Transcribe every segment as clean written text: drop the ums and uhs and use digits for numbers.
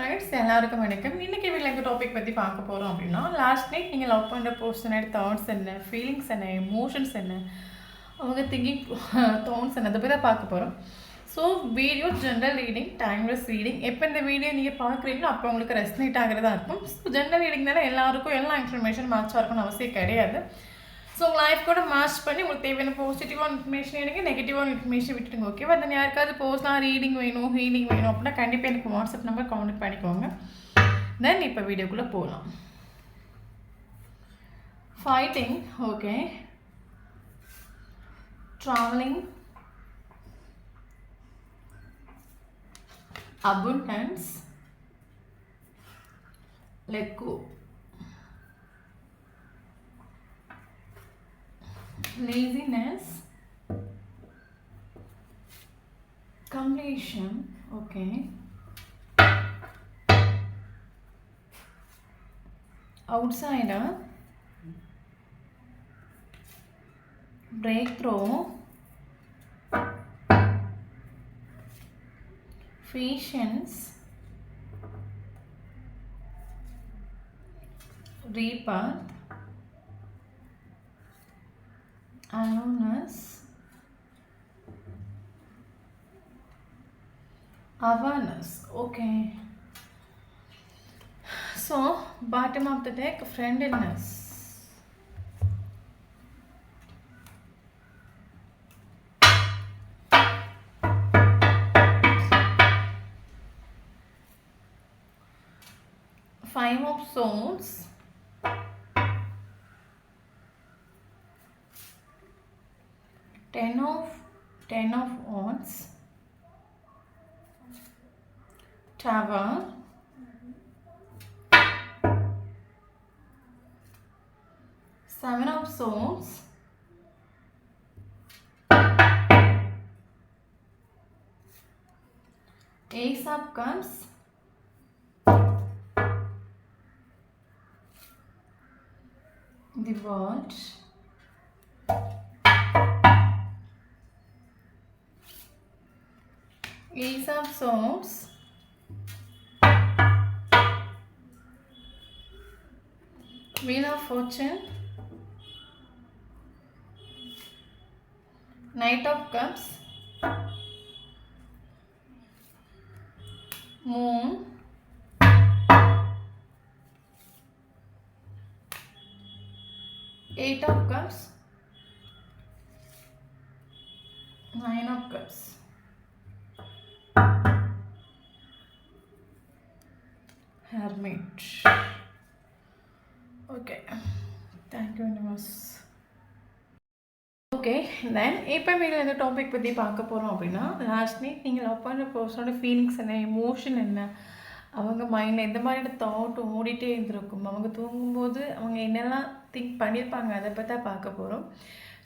Friends எல்லாருக்கும் வணக்கம். இன்றைக்கி வீட்டில் எங்கள் டாபிக் பற்றி பார்க்க போகிறோம் அப்படின்னா, லாஸ்ட் நைட் நீங்கள் லவ் பண்ணுற பர்சனோட தாட்ஸ் என்ன, ஃபீலிங்ஸ் என்ன, எமோஷன்ஸ் என்ன, அவங்க திங்கிங் தாட்ஸ் என்ன, அதை பற்றி தான் பார்க்க போகிறோம். So video general reading, timeless reading. எப்போ இந்த வீடியோ நீங்கள் பார்க்குறீங்களோ அப்போ உங்களுக்கு ரெஸ்னேட் ஆகிறதா இருக்கும். ஸோ ஜென்ரல் ரீடிங்னால எல்லாருக்கும் எல்லா இன்ஃபர்மேஷன் மேட்சாக இருக்கும்னு அவசியம் கிடையாது. ஸோ உங்கள் லைஃப் கூட மேட்ச் பண்ணி உங்களுக்கு தேவையான பாசிட்டிவான இன்ஃபர்மேஷன் எடுங்க, நெகட்டிவான இன்ஃபர்மேஷன் விட்டுடுங்க. ஓகேவா? தென் யாருக்காவது பர்சனலாக ரீடிங் வேணும், ஹீலிங் வேணும் அப்படின்னா கண்டிப்பாக எனக்கு வாட்ஸ்அப் நம்பர் கான்டெக்ட் பண்ணிக்கோங்க. தென் இப்போ வீடியோக்குள்ளே போகலாம். Fighting, okay. Travelling, abundance, let go, laziness, completion, okay, outsider, breakthrough, patience, rebirth, aloneness, awareness. Okay. So bottom of the deck, friendliness. Five of Swords, Ten of Wands, Tower, Seven of Swords, Ace of Cups, the World, Ace of Swords, Wheel of Fortune, Knight of Cups, Moon, Eight of Cups, Nine of Cups, Hermit. Okay, thank you universe. Okay, then இப்போ middle இந்த topic பற்றி பார்க்க போகிறோம் அப்படின்னா, last night நீங்கள் love பண்ணுற பர்சனோட feelings என்ன, emotion என்ன, அவங்க மைண்டில் எந்த மாதிரியான தாட் ஓடிட்டே இருந்திருக்கும், அவங்க தூங்கும்போது அவங்க என்னெல்லாம் திங்க் பண்ணியிருப்பாங்க, அதை பற்றி தான் பார்க்க போகிறோம்.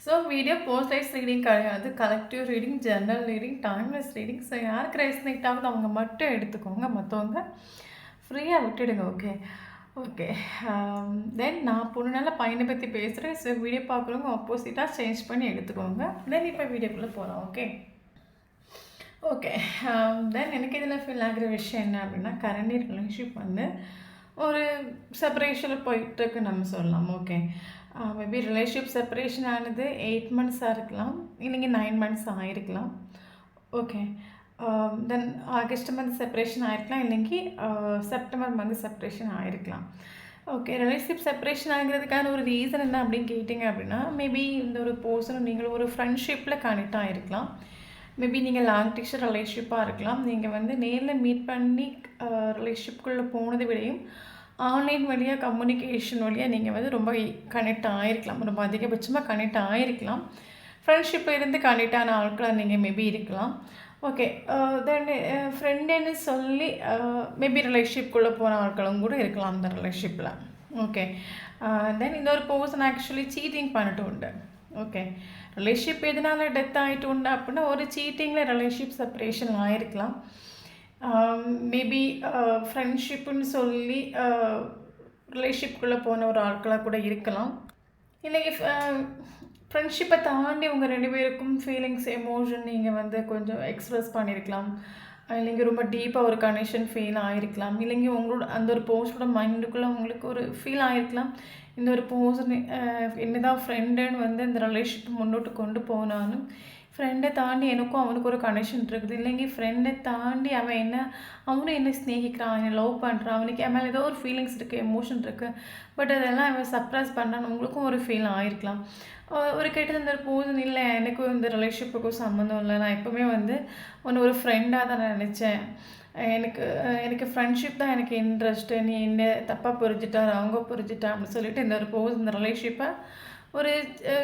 ஸோ வீடியோ போஸ்ட் ரீடிங் கிடையாது, collective reading, general reading, timeless reading. So யாருக்கு ரெஸ்னேட் ஆகுது அவங்க மட்டும் எடுத்துக்கோங்க, மற்றவங்க ஃப்ரீயாக விட்டுடுங்க. Okay okay. தென் நான் பொண்ணுனால பையனை பற்றி பேசுகிறேன். ஸோ வீடியோ பார்க்குறவங்க ஆப்போசிட்டாக சேஞ்ச் பண்ணி எடுத்துக்கோங்க. தென் இப்போ வீடியோக்குள்ளே போகலாம். Okay okay. தென் எனக்கு இதில் ஃபீல் ஆகிற விஷயம் என்ன அப்படின்னா, கரண்ட் ரிலேஷன்ஷிப் வந்து ஒரு செப்பரேஷனில் போயிட்டுருக்கு நம்ம சொல்லலாம். ஓகே, மேபி ரிலேஷன்ஷிப் செப்பரேஷன் ஆனது 8 monthஸாக இருக்கலாம், இல்லைங்க 9 months ஆகிருக்கலாம். Okay, then August month separation ஆகிருக்கலாம், இல்லைங்கி செப்டம்பர் மந்த் செப்பரேஷன் ஆகிருக்கலாம். ஓகே, ரிலேஷன்ஷிப் செப்பரேஷன் ஆகிறதுக்கான ஒரு ரீசன் என்ன அப்படின்னு கேட்டிங்க அப்படின்னா, மேபி இந்த ஒரு பர்சனும் நீங்கள் ஒரு ஃப்ரெண்ட்ஷிப்பில் கனெக்ட் ஆகிருக்கலாம். மேபி நீங்கள் லாங் டிஸ்டன்ஸ் ரிலேஷன்ஷிப்பாக இருக்கலாம். நீங்கள் வந்து நேரில் மீட் பண்ணி ரிலேஷன்ஷிப்குள்ளே போனதை விடையும் ஆன்லைன் வழியாக கம்யூனிகேஷன் வழியாக நீங்கள் வந்து ரொம்ப கனெக்ட் ஆகிருக்கலாம், ரொம்ப அதிகபட்சமாக கனெக்ட் ஆகிருக்கலாம். ஃப்ரெண்ட்ஷிப்பில் இருந்து கனெக்ட் ஆன ஆட்களாக நீங்கள் மேபி இருக்கலாம். ஓகே, தென் ஃப்ரெண்டுன்னு சொல்லி மேபி ரிலேஷன்ஷிப்குள்ளே போன ஆட்களும் கூட இருக்கலாம் அந்த ரிலேஷன்ஷிப்பில். ஓகே, தென் இந்த ஒரு பர்சன் ஆக்சுவலி சீட்டிங் பண்ணிட்டு உண்டு. ஓகே, ரிலேஷன்ஷிப் எதனால் டெத் ஆகிட்டு உண்டு அப்படின்னா, ஒரு சீட்டிங்கில் ரிலேஷன்ஷிப் செப்பரேஷன் ஆகிருக்கலாம். மேபி ஃப்ரெண்ட்ஷிப்புன்னு சொல்லி ரிலேஷன்ஷிப்குள்ளே போன ஒரு ஆட்களாக கூட இருக்கலாம். இல்லை ஃப்ரெண்ட்ஷிப்பை தாண்டி உங்கள் 2 பேருக்கும் ஃபீலிங்ஸ், எமோஷன் நீங்கள் வந்து கொஞ்சம் எக்ஸ்ப்ரெஸ் பண்ணியிருக்கலாம். இல்லைங்க ரொம்ப டீப்பாக ஒரு கனெக்ஷன் ஃபீல் ஆகிருக்கலாம். இல்லைங்க உங்களோட அந்த ஒரு பர்சனோட மைண்டுக்குள்ளே உங்களுக்கு ஒரு ஃபீல் ஆகிருக்கலாம். இந்த ஒரு பர்சன் என்னதான் ஃப்ரெண்டுன்னு வந்து இந்த ரிலேஷன்ஷிப் முன்னோட்டு கொண்டு போனாலும், ஃப்ரெண்டை தாண்டி எனக்கும் அவனுக்கு ஒரு கனெக்ஷன் இருக்குது. இல்லைங்க ஃப்ரெண்டை தாண்டி அவனும் என்ன ஸ்நேகிக்கிறான், என்னை லவ் பண்ணுறான், அவனுக்கு என் மேலே ஏதோ ஒரு ஃபீலிங்ஸ் இருக்குது, எமோஷன் இருக்குது. பட் அதெல்லாம் அவன் சப்ரஸ் பண்ணுறான்னு உங்களுக்கும் ஒரு ஃபீல் ஆகிருக்கலாம். ஒரு கெட்டது இந்த பர்சன் இல்லை எனக்கும் இந்த ரிலேஷன்ஷிப்புக்கும் சம்மந்தம் இல்லை, நான் எப்போவுமே வந்து ஒரு ஃப்ரெண்டாக தான் நான் நினச்சேன், எனக்கு ஃப்ரெண்ட்ஷிப் தான் எனக்கு இன்ட்ரெஸ்ட்டு, நீ என்ன தப்பாக புரிஞ்சுட்டா அவங்க புரிஞ்சுட்டா அப்படின்னு சொல்லிட்டு இந்த ஒரு இந்த ரிலேஷன்ஷிப்பை ஒரு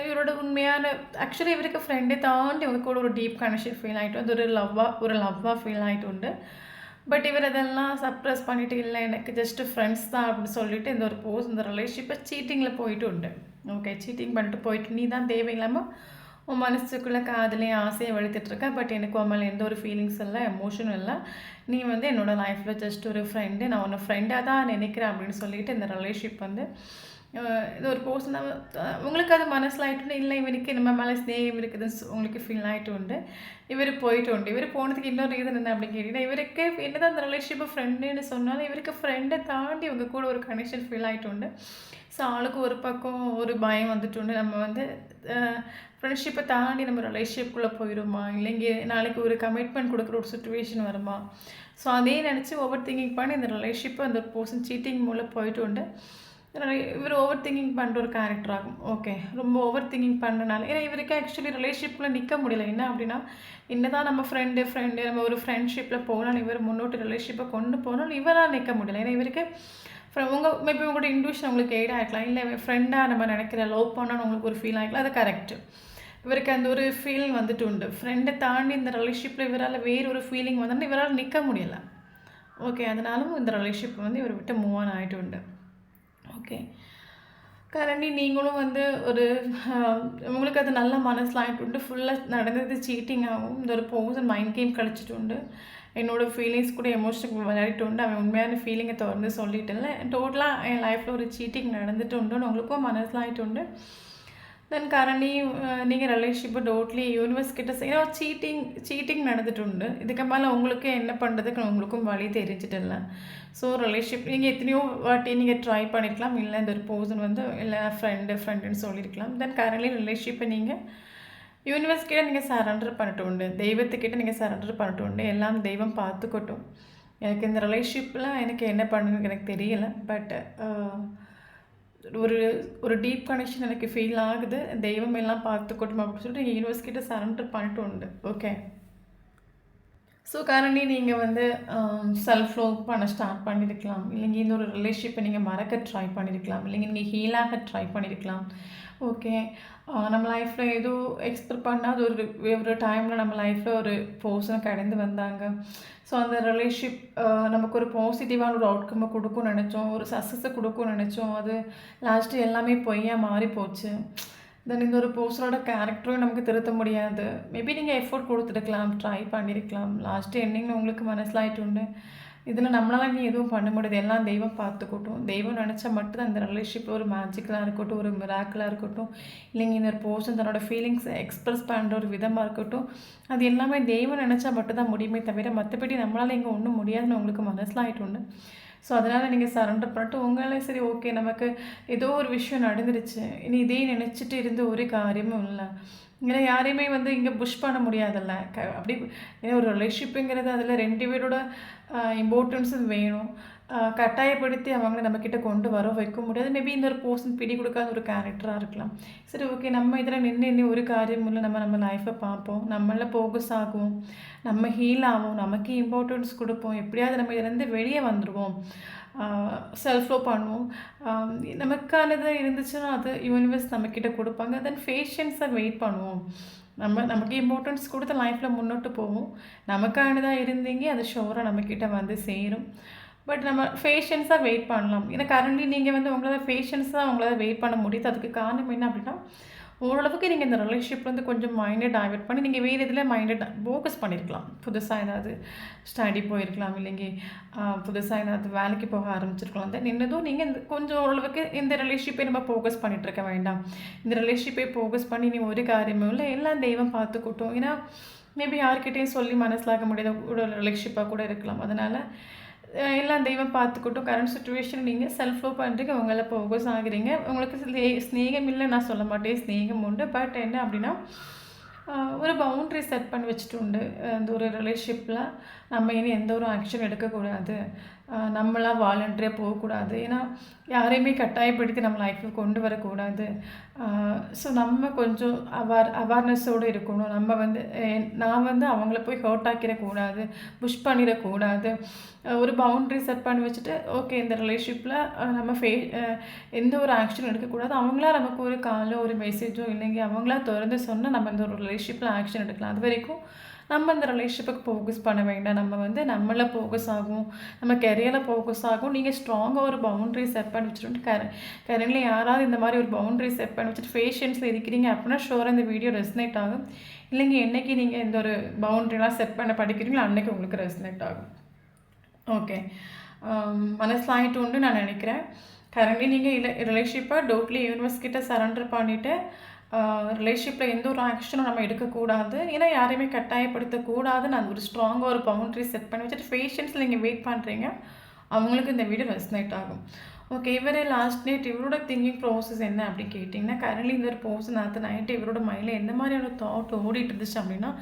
இவரோட உண்மையான ஆக்சுவலி இவருக்கு ஃப்ரெண்டை தாண்டி இவங்க கூட ஒரு டீப் கனெக்ஷன் ஃபீல் ஆகிட்டு அது ஒரு லவ்வாக ஃபீல் ஆகிட்டு உண்டு. பட் இவர் அதெல்லாம் சப்ரஸ் பண்ணிவிட்டு இல்லை எனக்கு ஜஸ்ட்டு ஃப்ரெண்ட்ஸ் தான் அப்படின்னு சொல்லிட்டு இந்த ஒரு இந்த ரிலேஷன்ஷிப்பை சீட்டிங்கில் போயிட்டு உண்டு. ஓகே, சீட்டிங் பண்ணிட்டு போயிட்டு நீ தான் தேவையில்லாமல் உன் மனசுக்குள்ளே காதலையும் ஆசையை வளர்த்துட்ருக்க. பட் எனக்கு உன் மேலே எந்த ஒரு ஃபீலிங்ஸ் இல்லை, எமோஷனும் இல்லை, நீ வந்து என்னோடய லைஃப்பில் ஜஸ்ட் ஒரு ஃப்ரெண்டு, நான் உன்னை ஃப்ரெண்டாக தான் நினைக்கிறேன் அப்படின்னு சொல்லிட்டு இந்த ரிலேஷன்ஷிப் வந்து இது ஒரு பர்சனாக உங்களுக்கு அது மனசில் ஆகிட்டு இல்லை இவனுக்கு நம்ம மேலே ஸ்நேகம் இருக்குதுன்னு உங்களுக்கு ஃபீல் ஆகிட்டு உண்டு. இவர் போயிட்டு உண்டு. இவர் போனதுக்கு இன்னொரு ரீசன் என்ன அப்படின்னு கேட்டிங்கன்னா, இவருக்கு என்னதான் அந்த ரிலேஷன்ஷிப்பை ஃப்ரெண்டுன்னு சொன்னாலும் இவருக்கு ஃப்ரெண்டை தாண்டி இவங்க கூட ஒரு கனெக்ஷன் ஃபீல் ஆகிட்டு உண்டு. ஸோ ஆளுக்கு ஒரு பக்கம் ஒரு பயம் வந்துட்டு உண்டு, நம்ம வந்து ஃப்ரெண்ட்ஷிப்பை தாண்டி நம்ம ரிலேஷன்ஷிப்புக்குள்ளே போயிடுமா, இல்லைங்க நாளைக்கு ஒரு கமிட்மெண்ட் கொடுக்குற ஒரு சுச்சுவேஷன் வருமா. ஸோ அதே நினச்சி ஓவர் திங்கிங் பண்ணி இந்த ரிலேஷன்ஷிப்பை அந்த பர்சன் சீட்டிங் மூலம் போயிட்டு உண்டு. இவர் ஓவர் திங்கிங் பண்ணுற ஒரு கேரக்டர் ஆகும். ஓகே, ரொம்ப ஓவர் திங்கிங் பண்ணுறனால ஏன்னா இவருக்கு ஆக்சுவலி ரிலேஷன்ஷிப்பில் நிற்க முடியல. என்ன அப்படின்னா என்னதான் நம்ம ஃப்ரெண்டு நம்ம ஒரு ஃப்ரெண்ட்ஷிப்பில் போனாலும் இவர் முன்னோட்டு ரிலேஷன்ஷிப்பை கொண்டு போனாலும் இவரால் நிற்க முடியல. ஏன்னா இவருக்கு மேபி உங்களோட இன்ட்யூஷன் உங்களுக்கு எய்ட் ஆகிக்கலாம், இல்லை ஃப்ரெண்டாக நம்ம நினைக்கிற லவ் பண்ணான்னு உங்களுக்கு ஒரு ஃபீல் ஆகிக்கலாம், அது கரெக்டு. இவருக்கு அந்த ஒரு ஃபீலிங் வந்துட்டு உண்டு. ஃப்ரெண்டை தாண்டி இந்த ரிலேஷன்ஷிப்பில் இவரால் வேறு ஒரு ஃபீலிங் வந்தோன்னா இவரால் நிற்க முடியலை. ஓகே, அதனாலும் இந்த ரிலேஷன்ஷிப் வந்து இவர் விட்டு மூவ் ஆன் ஆகிட்டு உண்டு. ஓகே, கரண்டி நீங்களும் வந்து ஒரு உங்களுக்கு அது நல்ல மனசில் ஆகிட்டு உண்டு. ஃபுல்லாக நடந்தது சீட்டிங் ஆகும். இந்த ஒரு பர்சன் மைண்ட் கேம் கழிச்சிட்டு உண்டு. என்னோடய ஃபீலிங்ஸ் கூட எமோஷனுக்கு விளையாடிட்டு உண்டு. அவன் உண்மையான ஃபீலிங்கை தொடர்ந்து சொல்லிட்டு இல்லை, டோட்டலாக என் லைஃப்பில் ஒரு சீட்டிங் நடந்துட்டு உண்டுன்னு உங்களுக்கும் மனசில் ஆகிட்டு உண்டு. தென் கரண்டி நீங்கள் ரிலேஷன்ஷிப்பை டோட்லி யூனிவர்ஸ் கிட்ட ஏன்னா சீட்டிங் நடந்துட்டு உண்டு. இதுக்கு மேலே உங்களுக்கு என்ன பண்ணுறதுக்கு உங்களுக்கும் வழி தெரிஞ்சிட்டு இல்லை. ஸோ ரிலேஷன்ஷிப் நீங்கள் எத்தனையோ வாட்டி நீங்கள் ட்ரை பண்ணியிருக்கலாம், இல்லை இந்த ஒரு பர்சன் வந்து இல்லை ஃப்ரெண்டுன்னு சொல்லியிருக்கலாம். தென் கரண்ட்லி ரிலேஷன்ஷிப்பை நீங்கள் யூனிவர்ஸ் கிட்ட நீங்கள் சரண்டர் பண்ணிட்டு உண்டு, தெய்வத்துக்கிட்ட நீங்கள் சரண்டர் பண்ணிட்டு உண்டு. எல்லாம் தெய்வம் பார்த்துக்கட்டும். எனக்கு இந்த ரிலேஷன்ஷிப்பில் எனக்கு என்ன பண்ணுன்னு எனக்கு தெரியலை. பட் ஒரு டீப் கனெக்ஷன் எனக்கு ஃபீல் ஆகுது. தெய்வம் எல்லாம் பார்த்துக்கட்டும் அப்படின்னு சொல்லிட்டு நீங்கள் யூனிவர்ஸ் கிட்ட சரண்டர் பண்ணிட்டு உண்டு. ஓகே, ஸோ கரண்ட்லி நீங்கள் வந்து செல்ஃப் லவ் பண்ண ஸ்டார்ட் பண்ணியிருக்கலாம், இல்லைங்க இந்த ஒரு ரிலேஷன்ஷிப்பை நீங்கள் மறக்க ட்ரை பண்ணியிருக்கலாம், இல்லைங்க நீங்கள் ஹீலாக ட்ரை பண்ணியிருக்கலாம். ஓகே, நம்ம லைஃப்பில் ஏதோ எக்ஸ்பெக்ட் பண்ணாத ஒரு டைமில் நம்ம லைஃப்பில் ஒரு பர்சனை கடந்து வந்தாங்க. ஸோ அந்த ரிலேஷன்ஷிப் நமக்கு ஒரு பாசிட்டிவான ஒரு அவுட்கம்மை கொடுக்கும்னு நினச்சோம், ஒரு சக்ஸஸை கொடுக்கும்னு நினச்சோம். அது லாஸ்ட்டு எல்லாமே பொய்யாக மாறி போச்சு. தென் இந்த ஒரு பர்சனோட கேரக்டரும் நமக்கு திருத்த முடியாது. மேபி நீங்கள் எஃபோர்ட் கொடுத்துருக்கலாம், ட்ரை பண்ணியிருக்கலாம். லாஸ்ட்டு எண்டிங்கில் உங்களுக்கு மனசிலாகிட்டு உண்டு, இதில் நம்மளால் நீ எதுவும் பண்ண முடியாது, எல்லாம் தெய்வம் பார்த்துக்கட்டும். தெய்வம் நினச்சா மட்டும்தான் இந்த ரிலேஷன்ஷிப் ஒரு மேஜிக்கலாக இருக்கட்டும், ஒரு மிராக்கலாக இருக்கட்டும், இல்லைங்க இந்த ஒரு பர்சன் தன்னோட ஃபீலிங்ஸை எக்ஸ்ப்ரெஸ் பண்ணுற ஒரு விதமாக இருக்கட்டும், அது எல்லாமே தெய்வம் நினச்சா மட்டும்தான் முடியுமே தவிர மற்றபடி நம்மளால் இங்கே ஒன்றும் முடியாதுன்னு உங்களுக்கு மனசிலாகிட்டு உண்டு. ஸோ அதனால் நீங்கள் சரண்டர் பண்ணிட்டு உங்களே சரி ஓகே நமக்கு ஏதோ ஒரு விஷயம் நடந்துருச்சு, இனி இதே நினச்சிட்டு இருந்த ஒரு காரியமும் இல்லை. ஏன்னா யாரையுமே வந்து இங்கே புஷ் பண்ண முடியாதுல்ல. அப்படி ஏன்னா ஒரு ரிலேஷன்ஷிப்புங்கிறது அதில் 2 பேரோட இம்பார்ட்டன்ஸும் வேணும். கட்டாயப்படுத்தி அவங்கள நம்மக்கிட்ட கொண்டு வர வைக்க முடியாது. மேபி இந்த ஒரு பர்சன் பிடி கொடுக்காத ஒரு கேரக்டராக இருக்கலாம். சரி ஓகே, நம்ம இதில் நின்று ஒரு காரியம் இல்லை, நம்ம லைஃப்பை பார்ப்போம், நம்மள ஃபோக்கஸ் ஆகுவோம், நம்ம ஹீல் ஆகும், நமக்கு இம்பார்ட்டன்ஸ் கொடுப்போம், எப்படியாவது நம்ம இதுலேருந்து வெளியே வந்துடுவோம், செல்ஃப் லவ் பண்ணுவோம். நமக்கானது இருந்துச்சுன்னா அது யூனிவர்ஸ் நம்மக்கிட்ட கொடுப்பாங்க. தென் பேஷன்ஸாக வெயிட் பண்ணுவோம். நமக்கு இம்பார்ட்டன்ஸ் கொடுத்து லைஃப்பில் முன்னோட்டு போவோம். நமக்கானதாக இருந்தீங்க அது ஷோராக நம்மக்கிட்ட வந்து சேரும். பட் நம்ம பேஷன்ஸாக வெயிட் பண்ணலாம். ஏன்னா கரண்ட்லி நீங்கள் வந்து உங்களால் வெயிட் பண்ண முடியுது. அதுக்கு காரணம் என்ன அப்படின்னா ஓரளவுக்கு நீங்கள் இந்த ரிலேஷன்ஷிப் வந்து கொஞ்சம் மைண்டை டைவெர்ட் பண்ணி நீங்கள் வேறு இதில் மைண்டை ஃபோக்கஸ் பண்ணியிருக்கலாம். புதுசாக ஏதாவது ஸ்டடி போயிருக்கலாம், இல்லைங்க புதுசாக ஏதாவது வேலைக்கு போக ஆரம்பிச்சிருக்கலாம். தென் நின்னதும் நீங்கள் இந்த கொஞ்சம் ஓரளவுக்கு இந்த ரிலேஷன்ஷிப்பை நம்ம ஃபோக்கஸ் பண்ணிகிட்ருக்க வேண்டாம். இந்த ரிலேஷன்ஷிப்பை ஃபோக்கஸ் பண்ணி நீ ஒரு காரியமும் இல்லை, எல்லாம் தெய்வம் பார்த்துக்கிட்டோம். ஏன்னா மேபி யார்கிட்டயும் சொல்லி மனசிலாக்க முடியாத ஒரு ரிலேஷன்ஷிப்பாக கூட இருக்கலாம். அதனால் எல்லாம் தெய்வம் பார்த்துக்கட்டும். கரண்ட் சிச்சுவேஷன் நீங்கள் செல்ஃப் லவ் பண்ணுறீங்க, உங்களை ஃபோக்கஸ் ஆகுறீங்க. உங்களுக்கு ஸ்நேகம் இல்லை நான் சொல்ல மாட்டேன், ஸ்நேகம் உண்டு. பட் என்ன அப்படின்னா ஒரு பவுண்ட்ரி செட் பண்ணி வச்சுட்டு உண்டு. அந்த ஒரு ரிலேஷன்ஷிப்பில் நம்ம இனி எந்த ஒரு ஆக்ஷன் எடுக்கக்கூடாது, நம்மளாம் வாலண்டரியாக போகக்கூடாது. ஏன்னா யாரையுமே கட்டாயப்படுத்தி நம்ம லைஃப்பில் கொண்டு வரக்கூடாது. ஸோ நம்ம கொஞ்சம் அவேர்னஸோடு இருக்கணும். நம்ம வந்து நான் வந்து அவங்கள போய் ஹர்ட் ஆக்கிடக்கூடாது, புஷ் பண்ணிடக்கூடாது. ஒரு பவுண்ட்ரி செட் பண்ணி வச்சுட்டு ஓகே இந்த ரிலேஷன்ஷிப்பில் நம்ம எந்த ஒரு ஆக்ஷன் எடுக்கக்கூடாது. அவங்களா நமக்கு ஒரு காலோ ஒரு மெசேஜோ இல்லைங்க அவங்களா திறந்து சொன்னால் நம்ம இந்த ஒரு ரிலேஷன்ஷிப்பில் ஆக்ஷன் எடுக்கலாம். அது வரைக்கும் நம்ம இந்த ரிலேஷன்ஷிப்புக்கு ஃபோக்கஸ் பண்ண வேண்டாம். நம்ம வந்து நம்மள ஃபோக்கஸ் ஆகும், நம்ம கெரியரில் ஃபோக்கஸ் ஆகும். நீங்கள் ஸ்ட்ராங்காக ஒரு பவுண்ட்ரி செட் பண்ணி வச்சுட்டு கரண்ட்லி யாராவது இந்த மாதிரி ஒரு பவுண்ட்ரி செட் பண்ணி வச்சுட்டு பேஷன்ஸில் இருக்கிறீங்க அப்படின்னா ஷோராக இந்த வீடியோ ரெஸ்னேட் ஆகும். இல்லைங்க என்றைக்கு நீங்கள் இந்த ஒரு பவுண்ட்ரிலாம் செட் பண்ண படிக்கிறீங்களோ அன்றைக்கி உங்களுக்கு ரெஸ்னேட் ஆகும். ஓகே, மனசில் ஆகிட்டு உண்டு நான் நினைக்கிறேன். கரண்ட்லி நீங்கள் ரிலேஷன்ஷிப்பை டோட்லி யூனிவர்ஸ் கிட்ட சரண்டர் பண்ணிவிட்டு ரிலேஷன்ஷிப்பில் எந்த ஒரு ஆக்ஷனும் நம்ம எடுக்கக்கூடாது. ஏன்னா யாரையுமே கட்டாயப்படுத்தக்கூடாது. நான் ஒரு ஸ்ட்ராங்காக ஒரு பவுண்ட்ரி செட் பண்ணி வச்சுட்டு பேஷன்ஸில் நீங்கள் வெயிட் பண்ணுறீங்க, அவங்களுக்கு இந்த வீடியோ ரெஸ்னேட் ஆகும். ஓகே, இவர் லாஸ்ட் நைட் இவரோட திங்கிங் ப்ராசஸ் என்ன அப்படின்னு கேட்டிங்கன்னா, கரண்ட்லி இந்த ஒரு பர்சன் நேற்று நைட்டு இவரோட மைண்டில் எந்த மாதிரியான தாட் ஓடிட்டு இருந்துச்சு அப்படின்னா,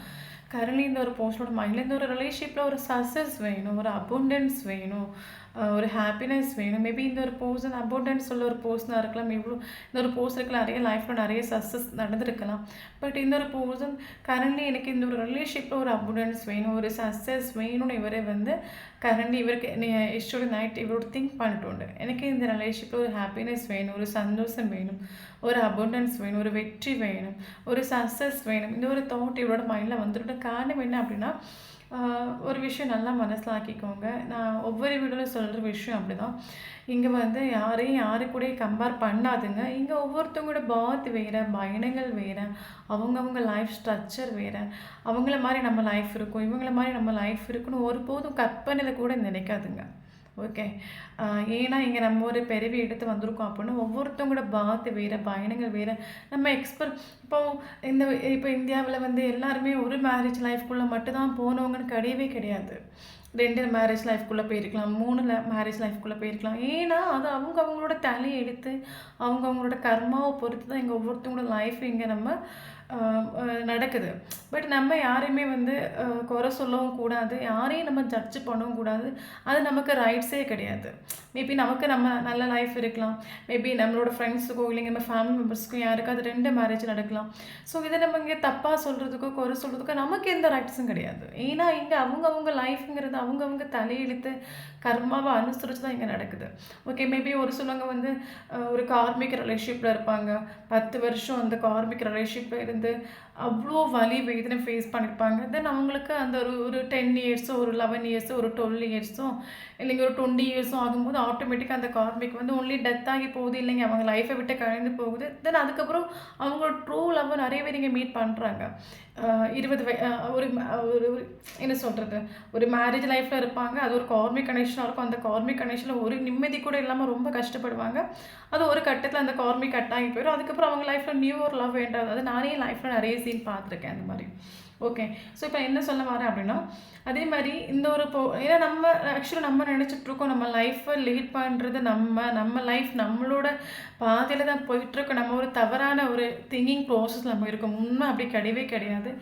கரண்ட்லி இந்த ஒரு பர்சனோட மைண்டில் இந்த ஒரு ரிலேஷன்ஷிப்பில் ஒரு சக்ஸஸ் வேணும், ஒரு அபண்டன்ஸ் வேணும், ஒரு ஹாப்பினஸ் வேணும். மேபி இந்த ஒரு பர்சன் அபண்டன்ஸ் உள்ள ஒரு பர்சனாக இருக்கலாம். எவ்வளோ இந்த ஒரு பர்சனுக்கு நிறைய லைஃப்பில் நிறைய சக்ஸஸ் நடந்திருக்கலாம். பட் இந்த ஒரு பர்சன் கரண்ட்லி எனக்கு இந்த ஒரு ரிலேஷன்ஷிப்பில் ஒரு அபண்டன்ஸ் வேணும், ஒரு சக்ஸஸ் வேணும்னு இவரே வந்து கரண்ட்லி இவருக்கு எஸ்டோட நைட் இவரோட திங்க் பண்ணிட்டு உண்டு. எனக்கு இந்த ரிலேஷன்ஷிப்பில் ஒரு ஹாப்பினஸ் வேணும், ஒரு சந்தோஷம் வேணும், ஒரு அபண்டன்ஸ் வேணும், ஒரு வெற்றி வேணும், ஒரு சக்ஸஸ் வேணும். இந்த ஒரு தாட் இவரோட மைண்டில் வந்துட்டு காரணம் என்ன அப்படின்னா, ஒரு விஷயம் நல்லா மனசில் ஆக்கிக்கோங்க. நான் ஒவ்வொரு வீடியோவில் சொல்கிற விஷயம் அப்படி தான். இங்கே வந்து யாரையும் யாரு கூட கம்பேர் பண்ணாதுங்க. இங்கே ஒவ்வொருத்தவங்களோட பாத் வேறு, பயணங்கள் வேறு, அவங்கவுங்க லைஃப் ஸ்ட்ரக்சர் வேறு. அவங்கள மாதிரி நம்ம லைஃப் இருக்கும், இவங்கள மாதிரி நம்ம லைஃப் இருக்குன்னு ஒருபோதும் கற்பனையில் கூட நினைக்காதுங்க. ஓகே, ஏன்னா இங்கே நம்ம ஒரு பிறவி எடுத்து வந்திருக்கோம் அப்படின்னா ஒவ்வொருத்தவங்களோட பாத்து வேறு, பயணங்கள் வேறு. நம்ம இப்போ இந்தியாவில் வந்து எல்லாருமே ஒரு மேரேஜ் லைஃப்குள்ளே மட்டும்தான் போனவங்கன்னு கிடையவே கிடையாது. 2 மேரேஜ் லைஃப்குள்ளே போயிருக்கலாம், 3 மேரேஜ் லைஃப்குள்ளே போயிருக்கலாம். ஏன்னா அது அவங்களோட தலையெழுத்து, அவங்களோட கர்மாவை பொறுத்து தான் இங்கே ஒவ்வொருத்தவங்களோட லைஃப் இங்கே நம்ம நடக்குது. பட் நம்ம யாரையுமே வந்து குறை சொல்லவும் கூடாது, யாரையும் நம்ம ஜட்ஜ் பண்ணவும் கூடாது. அது நமக்கு ரைட்ஸே கிடையாது. மேபி நமக்கு நம்ம நல்ல லைஃப் இருக்கலாம், மேபி நம்மளோட ஃப்ரெண்ட்ஸுக்கோ இல்லைங்க நம்ம ஃபேமிலி மெம்பர்ஸுக்கும் யாருக்காவது 2 மேரேஜ் நடக்கலாம். ஸோ இதை நம்ம இங்கே தப்பாக சொல்கிறதுக்கோ குறை சொல்கிறதுக்கோ நமக்கு எந்த ரைட்ஸும் கிடையாது. ஏன்னா இங்கே அவங்கவுங்க லைஃப்ங்கிறது அவங்கவுங்க தலையெழுத்து கர்மாவை அனுசரித்து தான் இங்கே நடக்குது. ஓகே, மேபி ஒரு சிலவங்க வந்து ஒரு கார்மிக் ரிலேஷன்ஷிப்பில் இருப்பாங்க, 10 வருஷம் அந்த கார்மிக் ரிலேஷன்ஷிப்பில் இருந்து அவ்வளோ வலி வேதனை ஃபேஸ் பண்ணியிருப்பாங்க. தென் அவங்களுக்கு அந்த ஒரு 10 இயர்ஸோ ஒரு 11 இயர்ஸோ ஒரு 12 இயர்ஸோ இல்லைங்க ஒரு 20 இயர்ஸும் ஆகும்போது ஆட்டோமேட்டிக்காக அந்த கார்மிக் வந்து ஒன்லி டெத் ஆகி போகுது, இல்லைங்க அவங்க லைஃப்பை விட்டு கழிந்து போகுது. தென் அதுக்கப்புறம் அவங்களோட ட்ரூ லவ்வை நிறைய பேர் இங்கே மீட் பண்ணுறாங்க. 20 ஒரு என்ன சொல்கிறது, ஒரு மேரேஜ் லைஃப்பில் இருப்பாங்க, அது ஒரு கார்மிக் கனெக்ஷனாக இருக்கும். அந்த கார்மிக் கனெக்ஷனில் ஒரு நிம்மதி கூட இல்லாமல் ரொம்ப கஷ்டப்படுவாங்க. அது ஒரு கட்டத்தில் அந்த கார்மிக் கட் ஆகி போயிடும். அதுக்கப்புறம் அவங்க லைஃப்பில் நியூ ஒரு லவ் வேண்டாது. அது நானே லைஃப்பில் நிறைய சீன் பார்த்துருக்கேன் அந்த மாதிரி. ஓகே, ஸோ இப்போ என்ன சொல்ல வரேன் அப்படின்னா, அதே மாதிரி இந்த ஒரு ஏன்னா நம்ம ஆக்சுவலாக நம்ம நினச்சிட்ருக்கோம் நம்ம லைஃப்பை லீட் பண்ணுறது நம்ம லைஃப் நம்மளோட பாதையில் தான் போயிட்டுருக்கோம். நம்ம ஒரு தவறான ஒரு திங்கிங் ப்ராசஸ் நம்ம இருக்கோம். உண்மை அப்படி கிடையவே கிடையாது.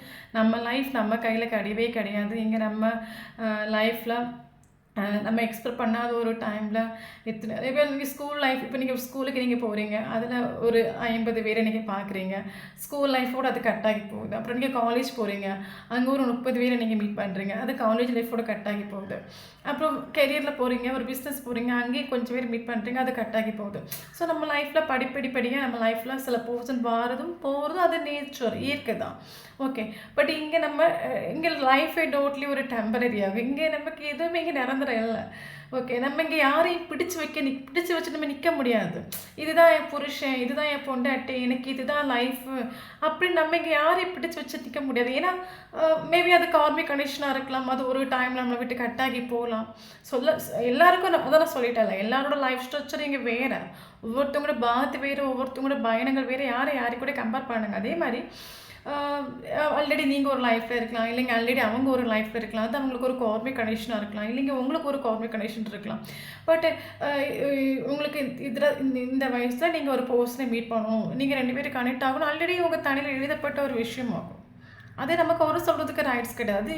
நம்ம லைஃப் நம்ம கையில் கிடையவே கிடையாது. இங்கே நம்ம லைஃப்பில் நம்ம எக்ஸ்பெக்ட் பண்ணாத ஒரு டைமில் இப்போ நீங்கள் ஸ்கூல் லைஃப், இப்போ நீங்கள் ஸ்கூலுக்கு நீங்கள் போகிறீங்க, அதில் ஒரு 50 பேரை நீங்கள் பார்க்குறீங்க, ஸ்கூல் லைஃபோடு அது கட் ஆகி போகுது. அப்புறம் நீங்கள் காலேஜ் போகிறீங்க, அங்கே ஒரு 30 பேரை நீங்கள் மீட் பண்ணுறீங்க, அது காலேஜ் லைஃபோடு கட் ஆகி போகுது. அப்புறம் கெரியரில் போகிறீங்க, ஒரு பிஸ்னஸ் போகிறீங்க, அங்கேயும் கொஞ்சம் பேர் மீட் பண்ணுறீங்க, அது கட் ஆகி போகுது. ஸோ நம்ம லைஃப்பில் படிப்படியாக நம்ம லைஃப்பில் சில பர்சன் வாரதும் போகிறதும் அது நேச்சர், இயற்கை தான். ஓகே, பட் இங்கே லைஃபே டோட்லி ஒரு டெம்பரரி ஆகும். இங்கே நமக்கு எதுவுமே இங்கே நிரந்தரம் இல்லை. ஓகே, நம்ம இங்கே யாரையும் பிடிச்சி வச்சு நம்ம நிற்க முடியாது. இதுதான் என் புருஷன், இதுதான் என் பொண்டாட்டி, எனக்கு இதுதான் லைஃபு அப்படின்னு நம்ம இங்கே யாரையும் பிடிச்சி வச்சு நிற்க முடியாது. ஏன்னா மேபி அது கார்மிக் கனெக்ஷனாக இருக்கலாம், அது ஒரு டைமில் நம்மளை விட்டு கட்டாகி போகலாம். எல்லாருக்கும் அதெல்லாம் சொல்லிட்டேன், எல்லாரோட லைஃப் ஸ்ட்ரக்சர் இங்கே வேறு, ஒவ்வொருத்தவங்களோட பாத்து வேறு, ஒவ்வொருத்தவங்களோட பயணங்கள் வேறு, யாரை கூட கம்பேர் பண்ணுங்க. அதே மாதிரி ஆல்ரெடி நீங்கள் ஒரு லைஃப்பில் இருக்கலாம், இல்லைங்க ஆல்ரெடி அவங்க ஒரு லைஃப்பில் இருக்கலாம். அது அவங்களுக்கு ஒரு கார்மிக் கனெக்ஷனாக இருக்கலாம், இல்லைங்க உங்களுக்கு ஒரு கார்மிக் கனெக்ஷன் இருக்கலாம். பட் உங்களுக்கு இதில் இந்த வயசில் நீங்கள் ஒரு பர்சனை மீட் பண்ணணும், நீங்கள் 2 பேரும் கனெக்ட் ஆகணும், ஆல்ரெடி உங்கள் தலையில் எழுதப்பட்ட ஒரு விஷயமாகும். அது நமக்கு ஒரு சொல்கிறதுக்கு ரைட்ஸ் கிடையாது.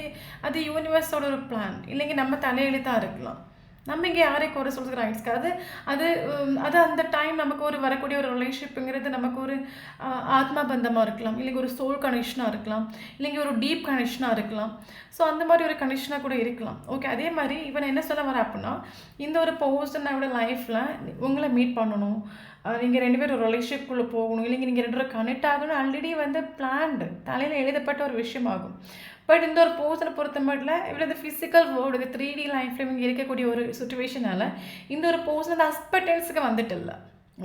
அது யூனிவர்ஸோட ஒரு பிளான், இல்லைங்க நம்ம தலையெழுத்தாக இருக்கலாம். நம்ம இங்கே யாரையும் குறை சொல்கிறதுக்கு ரைட்ஸ் கிடையாது. அது அது அந்த டைம் நமக்கு ஒரு வரக்கூடிய ஒரு ரிலேஷன்ஷிப்புங்கிறது நமக்கு ஒரு ஆத்மா பந்தமாக இருக்கலாம், இல்லைங்க ஒரு சோல் கனெக்ஷனாக இருக்கலாம், இல்லைங்க ஒரு டீப் கனெக்ஷனாக இருக்கலாம். ஸோ அந்த மாதிரி ஒரு கனெக்ஷனாக கூட இருக்கலாம். ஓகே, அதே மாதிரி இவன் என்ன சொல்ல வரேன் அப்படின்னா, இந்த ஒரு பர்சனோட லைஃப்பில் உங்களை மீட் பண்ணணும், நீங்கள் 2 பேரும் ஒரு ரிலேஷன்ஷிப்குள்ளே போகணும், இல்லைங்க நீங்கள் 2 பேரும் கனெக்ட் ஆகணும், ஆல்ரெடி வந்து பிளான்டு தலையில் எழுதப்பட்ட ஒரு விஷயமாகும். பட் இந்த ஒரு பர்சனை பொறுத்த மட்டும் இவ்வளோ ஃபிசிக்கல் வேர்ல்டு, இது 3D லைஃப்பில் இவங்க இருக்கக்கூடிய ஒரு சுச்சுவேஷனால் இந்த ஒரு பர்சன் அந்த ஹஸ்பண்டன்ஸுக்கு வந்துட்டு இல்லை.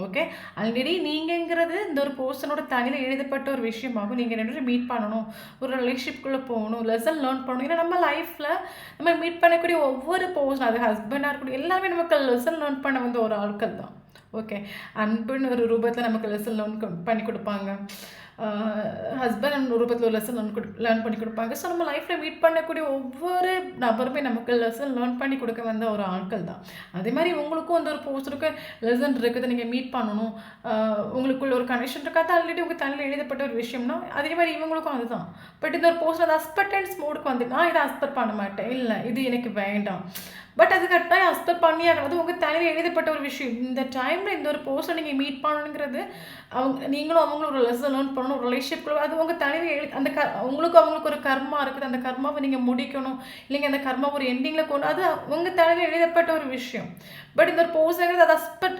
ஓகே, ஆல்ரெடி நீங்கங்கிறது இந்த ஒரு பர்சனோட தலையில் எழுதப்பட்ட ஒரு விஷயமாகும். நீங்கள் 2 பேரும் மீட் பண்ணணும், ஒரு ரிலேஷன்ஷிப்குள்ளே போகணும், லெசன் லேர்ன் பண்ணணும். ஏன்னா நம்ம லைஃப்பில் நம்ம மீட் பண்ணக்கூடிய ஒவ்வொரு பர்சன், அது ஹஸ்பண்டாக இருக்கக்கூடிய எல்லாமே நமக்கு லெசன் லேர்ன் பண்ண வந்து ஒரு ஆட்கள் தான். ஓகே, அன்புன்னு ஒரு ரூபத்தில் நமக்கு லெசன் லேர்ன் பண்ணி கொடுப்பாங்க, ஹஸ்பண்ட் ரூபத்தில் ஒரு லெசன் லேர்ன் பண்ணி கொடுப்பாங்க. ஸோ நம்ம லைஃப்பில் மீட் பண்ணக்கூடிய ஒவ்வொரு நபருமே நமக்கு லெசன் லேர்ன் பண்ணி கொடுக்க வந்த ஒரு ஆட்கள் தான். அதே மாதிரி உங்களுக்கும் அந்த ஒரு பர்சனுக்கு லெசன் இருக்குது, நீங்கள் மீட் பண்ணணும், உங்களுக்குள்ள ஒரு கனெக்ஷன் இருக்காது, ஆல்ரெடி உங்கள் தலையில் எழுதப்பட்ட ஒரு விஷயம்னா அதே மாதிரி இவங்களுக்கும் அதுதான். பட் இந்த ஒரு பர்சன் அது ஹஸ்பண்டன்ஸ் மோடுக்கு வந்து நான் இதை ஹஸ்பண்ட் பண்ண மாட்டேன், இல்லை இது எனக்கு வேண்டாம், பட் அது கரெக்டாக ஹஸ்பண்ட் பண்ணியாகணும், அது உங்கள் தலையில் எழுதப்பட்ட ஒரு விஷயம். இந்த டைமில் இந்த ஒரு பர்சன் நீங்கள் மீட் பண்ணணுங்கிறது நீங்களும் அவங்களும் ஒரு லெசன் லேர்ன் பண்ணணும், ஒரு ரிலேஷன்ஷிப், அது உங்கள் தலையில் அந்த அவங்களுக்கு ஒரு கர்மா இருக்குது, அந்த கர்மாவை நீங்கள் முடிக்கணும், இல்லைங்க அந்த கர்மா ஒரு எண்டிங்கில் கொண்டு, அது உங்கள் தலையில் எழுதப்பட்ட ஒரு விஷயம். பட் இந்த ஒரு பர்சனுங்கிறது அது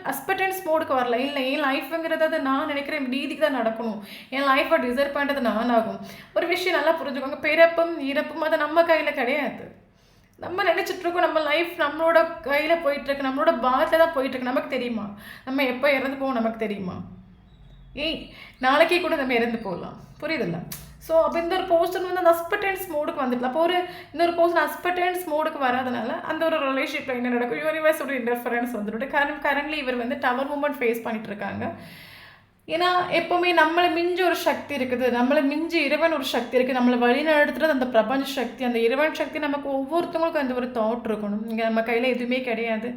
ஹஸ்பண்டன்ஸ் மோடுக்கு வரல, இல்லை என் லைஃப்ங்கிறது அது நான் நினைக்கிறேன் ரீதிக்கு தான் நடக்கணும், என் லைஃப்பை டிசைர் பண்ணுறது நான் ஆகும். ஒரு விஷயம் நல்லா புரிஞ்சுக்கோங்க, பிறப்பும் இறப்பும் அது நம்ம கையில் கிடையாது. நம்ம நினச்சிட்ருக்கோம் நம்ம லைஃப் நம்மளோட கையில் போயிட்டுருக்கு, நம்மளோட பாகத்தில் தான் போயிட்டுருக்கு. நமக்கு தெரியுமா நம்ம எப்போ இறந்து போவோம்? நமக்கு தெரியுமா? நாளைக்கே கூட நம்ம இறந்து போகலாம், புரியுதில்ல? ஸோ அப்போ இந்த ஒரு பர்சன் வந்து அந்த ஹஸ்பண்டன்ஸ் மோடுக்கு வந்துடலாம். அப்போ இந்த ஒரு பர்சன் ஹஸ்பண்டன்ஸ் மோடுக்கு வராதனால அந்த ஒரு ரிலேஷன்ஷிப்பில் என்ன நடக்கும், யூனிவர்ஸோட இன்டர்ஃபரன்ஸ் வந்துட்டு கரண்ட்லி இவர் வந்து டவர் மூமெண்ட் ஃபேஸ் பண்ணிட்டு இருக்காங்க. ஏன்னா எப்போவுமே நம்மளை மிஞ்சி ஒரு சக்தி இருக்குது, நம்மளை மிஞ்சி இறைவன் ஒரு சக்தி இருக்குது, நம்மளை வழி நடத்துகிறது அந்த பிரபஞ்ச சக்தி, அந்த இறைவன் சக்தி. நமக்கு ஒவ்வொருத்தவங்களுக்கும் அந்த ஒரு தாட் இருக்கணும். இங்கே நம்ம கையில் எதுவுமே கிடையாது,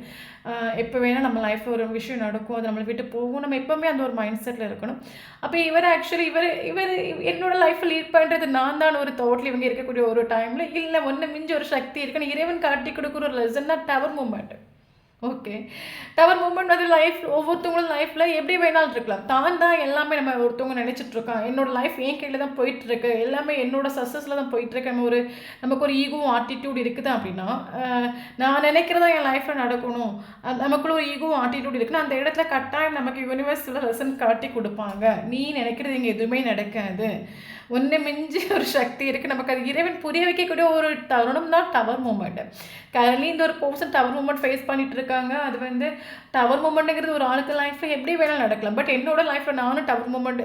எப்போ வேணால் நம்ம லைஃப்பில் ஒரு விஷயம் நடக்கும், அது நம்மளை விட்டு போகும், நம்ம எப்போவுமே அந்த ஒரு மைண்ட் செட்டில் இருக்கணும். அப்போ இவர் ஆக்சுவலி இவர் என்னோட லைஃப்பை லீட் பண்ணுறது நான் தான் ஒரு தாட்டில் இவங்க இருக்கக்கூடிய ஒரு டைமில் இல்லை ஒன்று மிஞ்சி ஒரு சக்தி இருக்குன்னு இறைவன் காட்டி கொடுக்குற ஒரு லெசன் தான் tower moment. Okay, tower moment அது ஒவ்வொருத்தவங்களும் லைஃப்பில் எப்படி வேணாலும் இருக்கலாம். தான் எல்லாமே நம்ம ஒருத்தவங்க நினச்சிட்ருக்கோம், என்னோடய லைஃப் என் கையில் தான் போயிட்டுருக்கு, எல்லாமே என்னோட சக்ஸஸில் தான் போயிட்டுருக்கு, நமக்கு ஒரு ஈகோ ஆட்டிடியூட் இருக்குது அப்படின்னா, நான் நினைக்கிறதா என் லைஃப்பில் நடக்கணும், நமக்குள்ள ஒரு ஈகோ ஆட்டிடியூட் இருக்குன்னா அந்த இடத்துல கட்டாயம் நமக்கு யூனிவர்ஸில் லெசன் காட்டி கொடுப்பாங்க. நீ நினைக்கிறது இங்கே எதுவுமே நடக்காது, ஒன்று மிஞ்சி ஒரு சக்தி இருக்குது. நமக்கு அது இறைவன் புரிய வைக்கக்கூடிய ஒரு தருணம் தான் டவர் மூமெண்ட். கரண்ட்லி இந்த ஒரு பர்சன் டவர் மூமெண்ட் ஃபேஸ் பண்ணிட்டு இருக்காங்க. அது வந்து டவர் மூமெண்ட்டுங்கிறது ஒரு ஆளுக்கு லைஃப்பில் எப்படி வேணாலும் நடக்கலாம். பட் என்னோட லைஃப்பில் நானும் டவர் மூமெண்ட்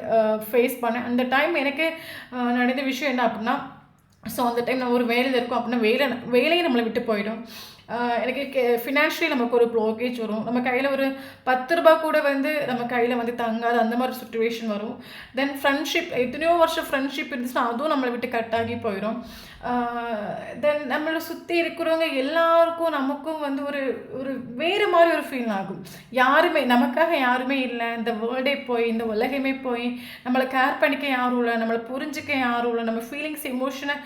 ஃபேஸ் பண்ணேன். அந்த டைம் எனக்கு நடந்த விஷயம் என்ன அப்படின்னா, ஸோ அந்த டைம் நம்ம ஒரு வேலையில் இருக்கோம் அப்படின்னா வேலையை நம்மளை விட்டு போயிடும். எனக்கு ஃபினான்ஷியலி நமக்கு ஒரு ப்ளோக்கேஜ் வரும், நம்ம கையில் ஒரு 10 ரூபா கூட வந்து நம்ம கையில் வந்து தங்காது, அந்த மாதிரி சுச்சுவேஷன் வரும். தென் ஃப்ரெண்ட்ஷிப், எத்தனையோ வருஷம் ஃப்ரெண்ட்ஷிப் இருந்துச்சுன்னா அதுவும் நம்மளை விட்டு கட் ஆகி போயிடும். தென் நம்மளை சுற்றி இருக்கிறவங்க எல்லாருக்கும் நமக்கும் வந்து ஒரு வேறு மாதிரி ஒரு ஃபீல் ஆகும். நமக்காக யாருமே இல்லை, இந்த வேர்ல்டே போய் இந்த உலகமே போய் நம்மளை கேர் பண்ணிக்க யாரும் இல்லை, நம்மளை புரிஞ்சிக்க யாரும் இல்லை, நம்ம ஃபீலிங்ஸ் எமோஷனை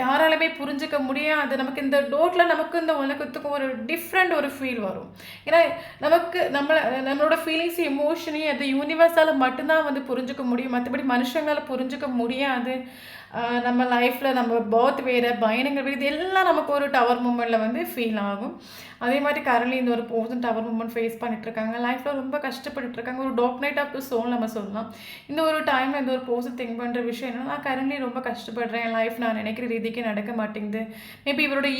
யாராலுமே புரிஞ்சிக்க முடியாது. நமக்கு இந்த டோட்டில் நமக்கு இந்த உலகத்துக்கும் ஒரு டிஃப்ரெண்ட் ஒரு ஃபீல் வரும். ஏன்னா நம்மளோட ஃபீலிங்ஸ் எமோஷனையும் அது யூனிவர்ஸால் மட்டும்தான் வந்து புரிஞ்சிக்க முடியும், மற்றபடி மனுஷங்களால் புரிஞ்சிக்க முடியாது. நம்ம லைஃப்பில் நம்ம பர்த் வேறு, பயணங்கள் வேறு, இது எல்லாம் நமக்கு ஒரு டவர் மூமெண்ட்டில் வந்து ஃபீல் ஆகும். அதே மாதிரி கரண்ட்லி இந்த ஒரு பர்சன் டவர் மூமெண்ட் ஃபேஸ் பண்ணிட்டுருக்காங்க, லைஃப்பில் ரொம்ப கஷ்டப்பட்டுருக்காங்க. ஒரு dark night of the soul நம்ம சொல்லலாம். இந்த ஒரு டைமில் இந்த ஒரு பர்சன் திங்க் பண்ணுற விஷயம் என்னன்னா, நான் கரண்ட்லி ரொம்ப கஷ்டப்படுறேன், என் லைஃப் நான் நினைக்கிற ரீதிக்கே நடக்க மாட்டேங்குது. மேபி இவரோட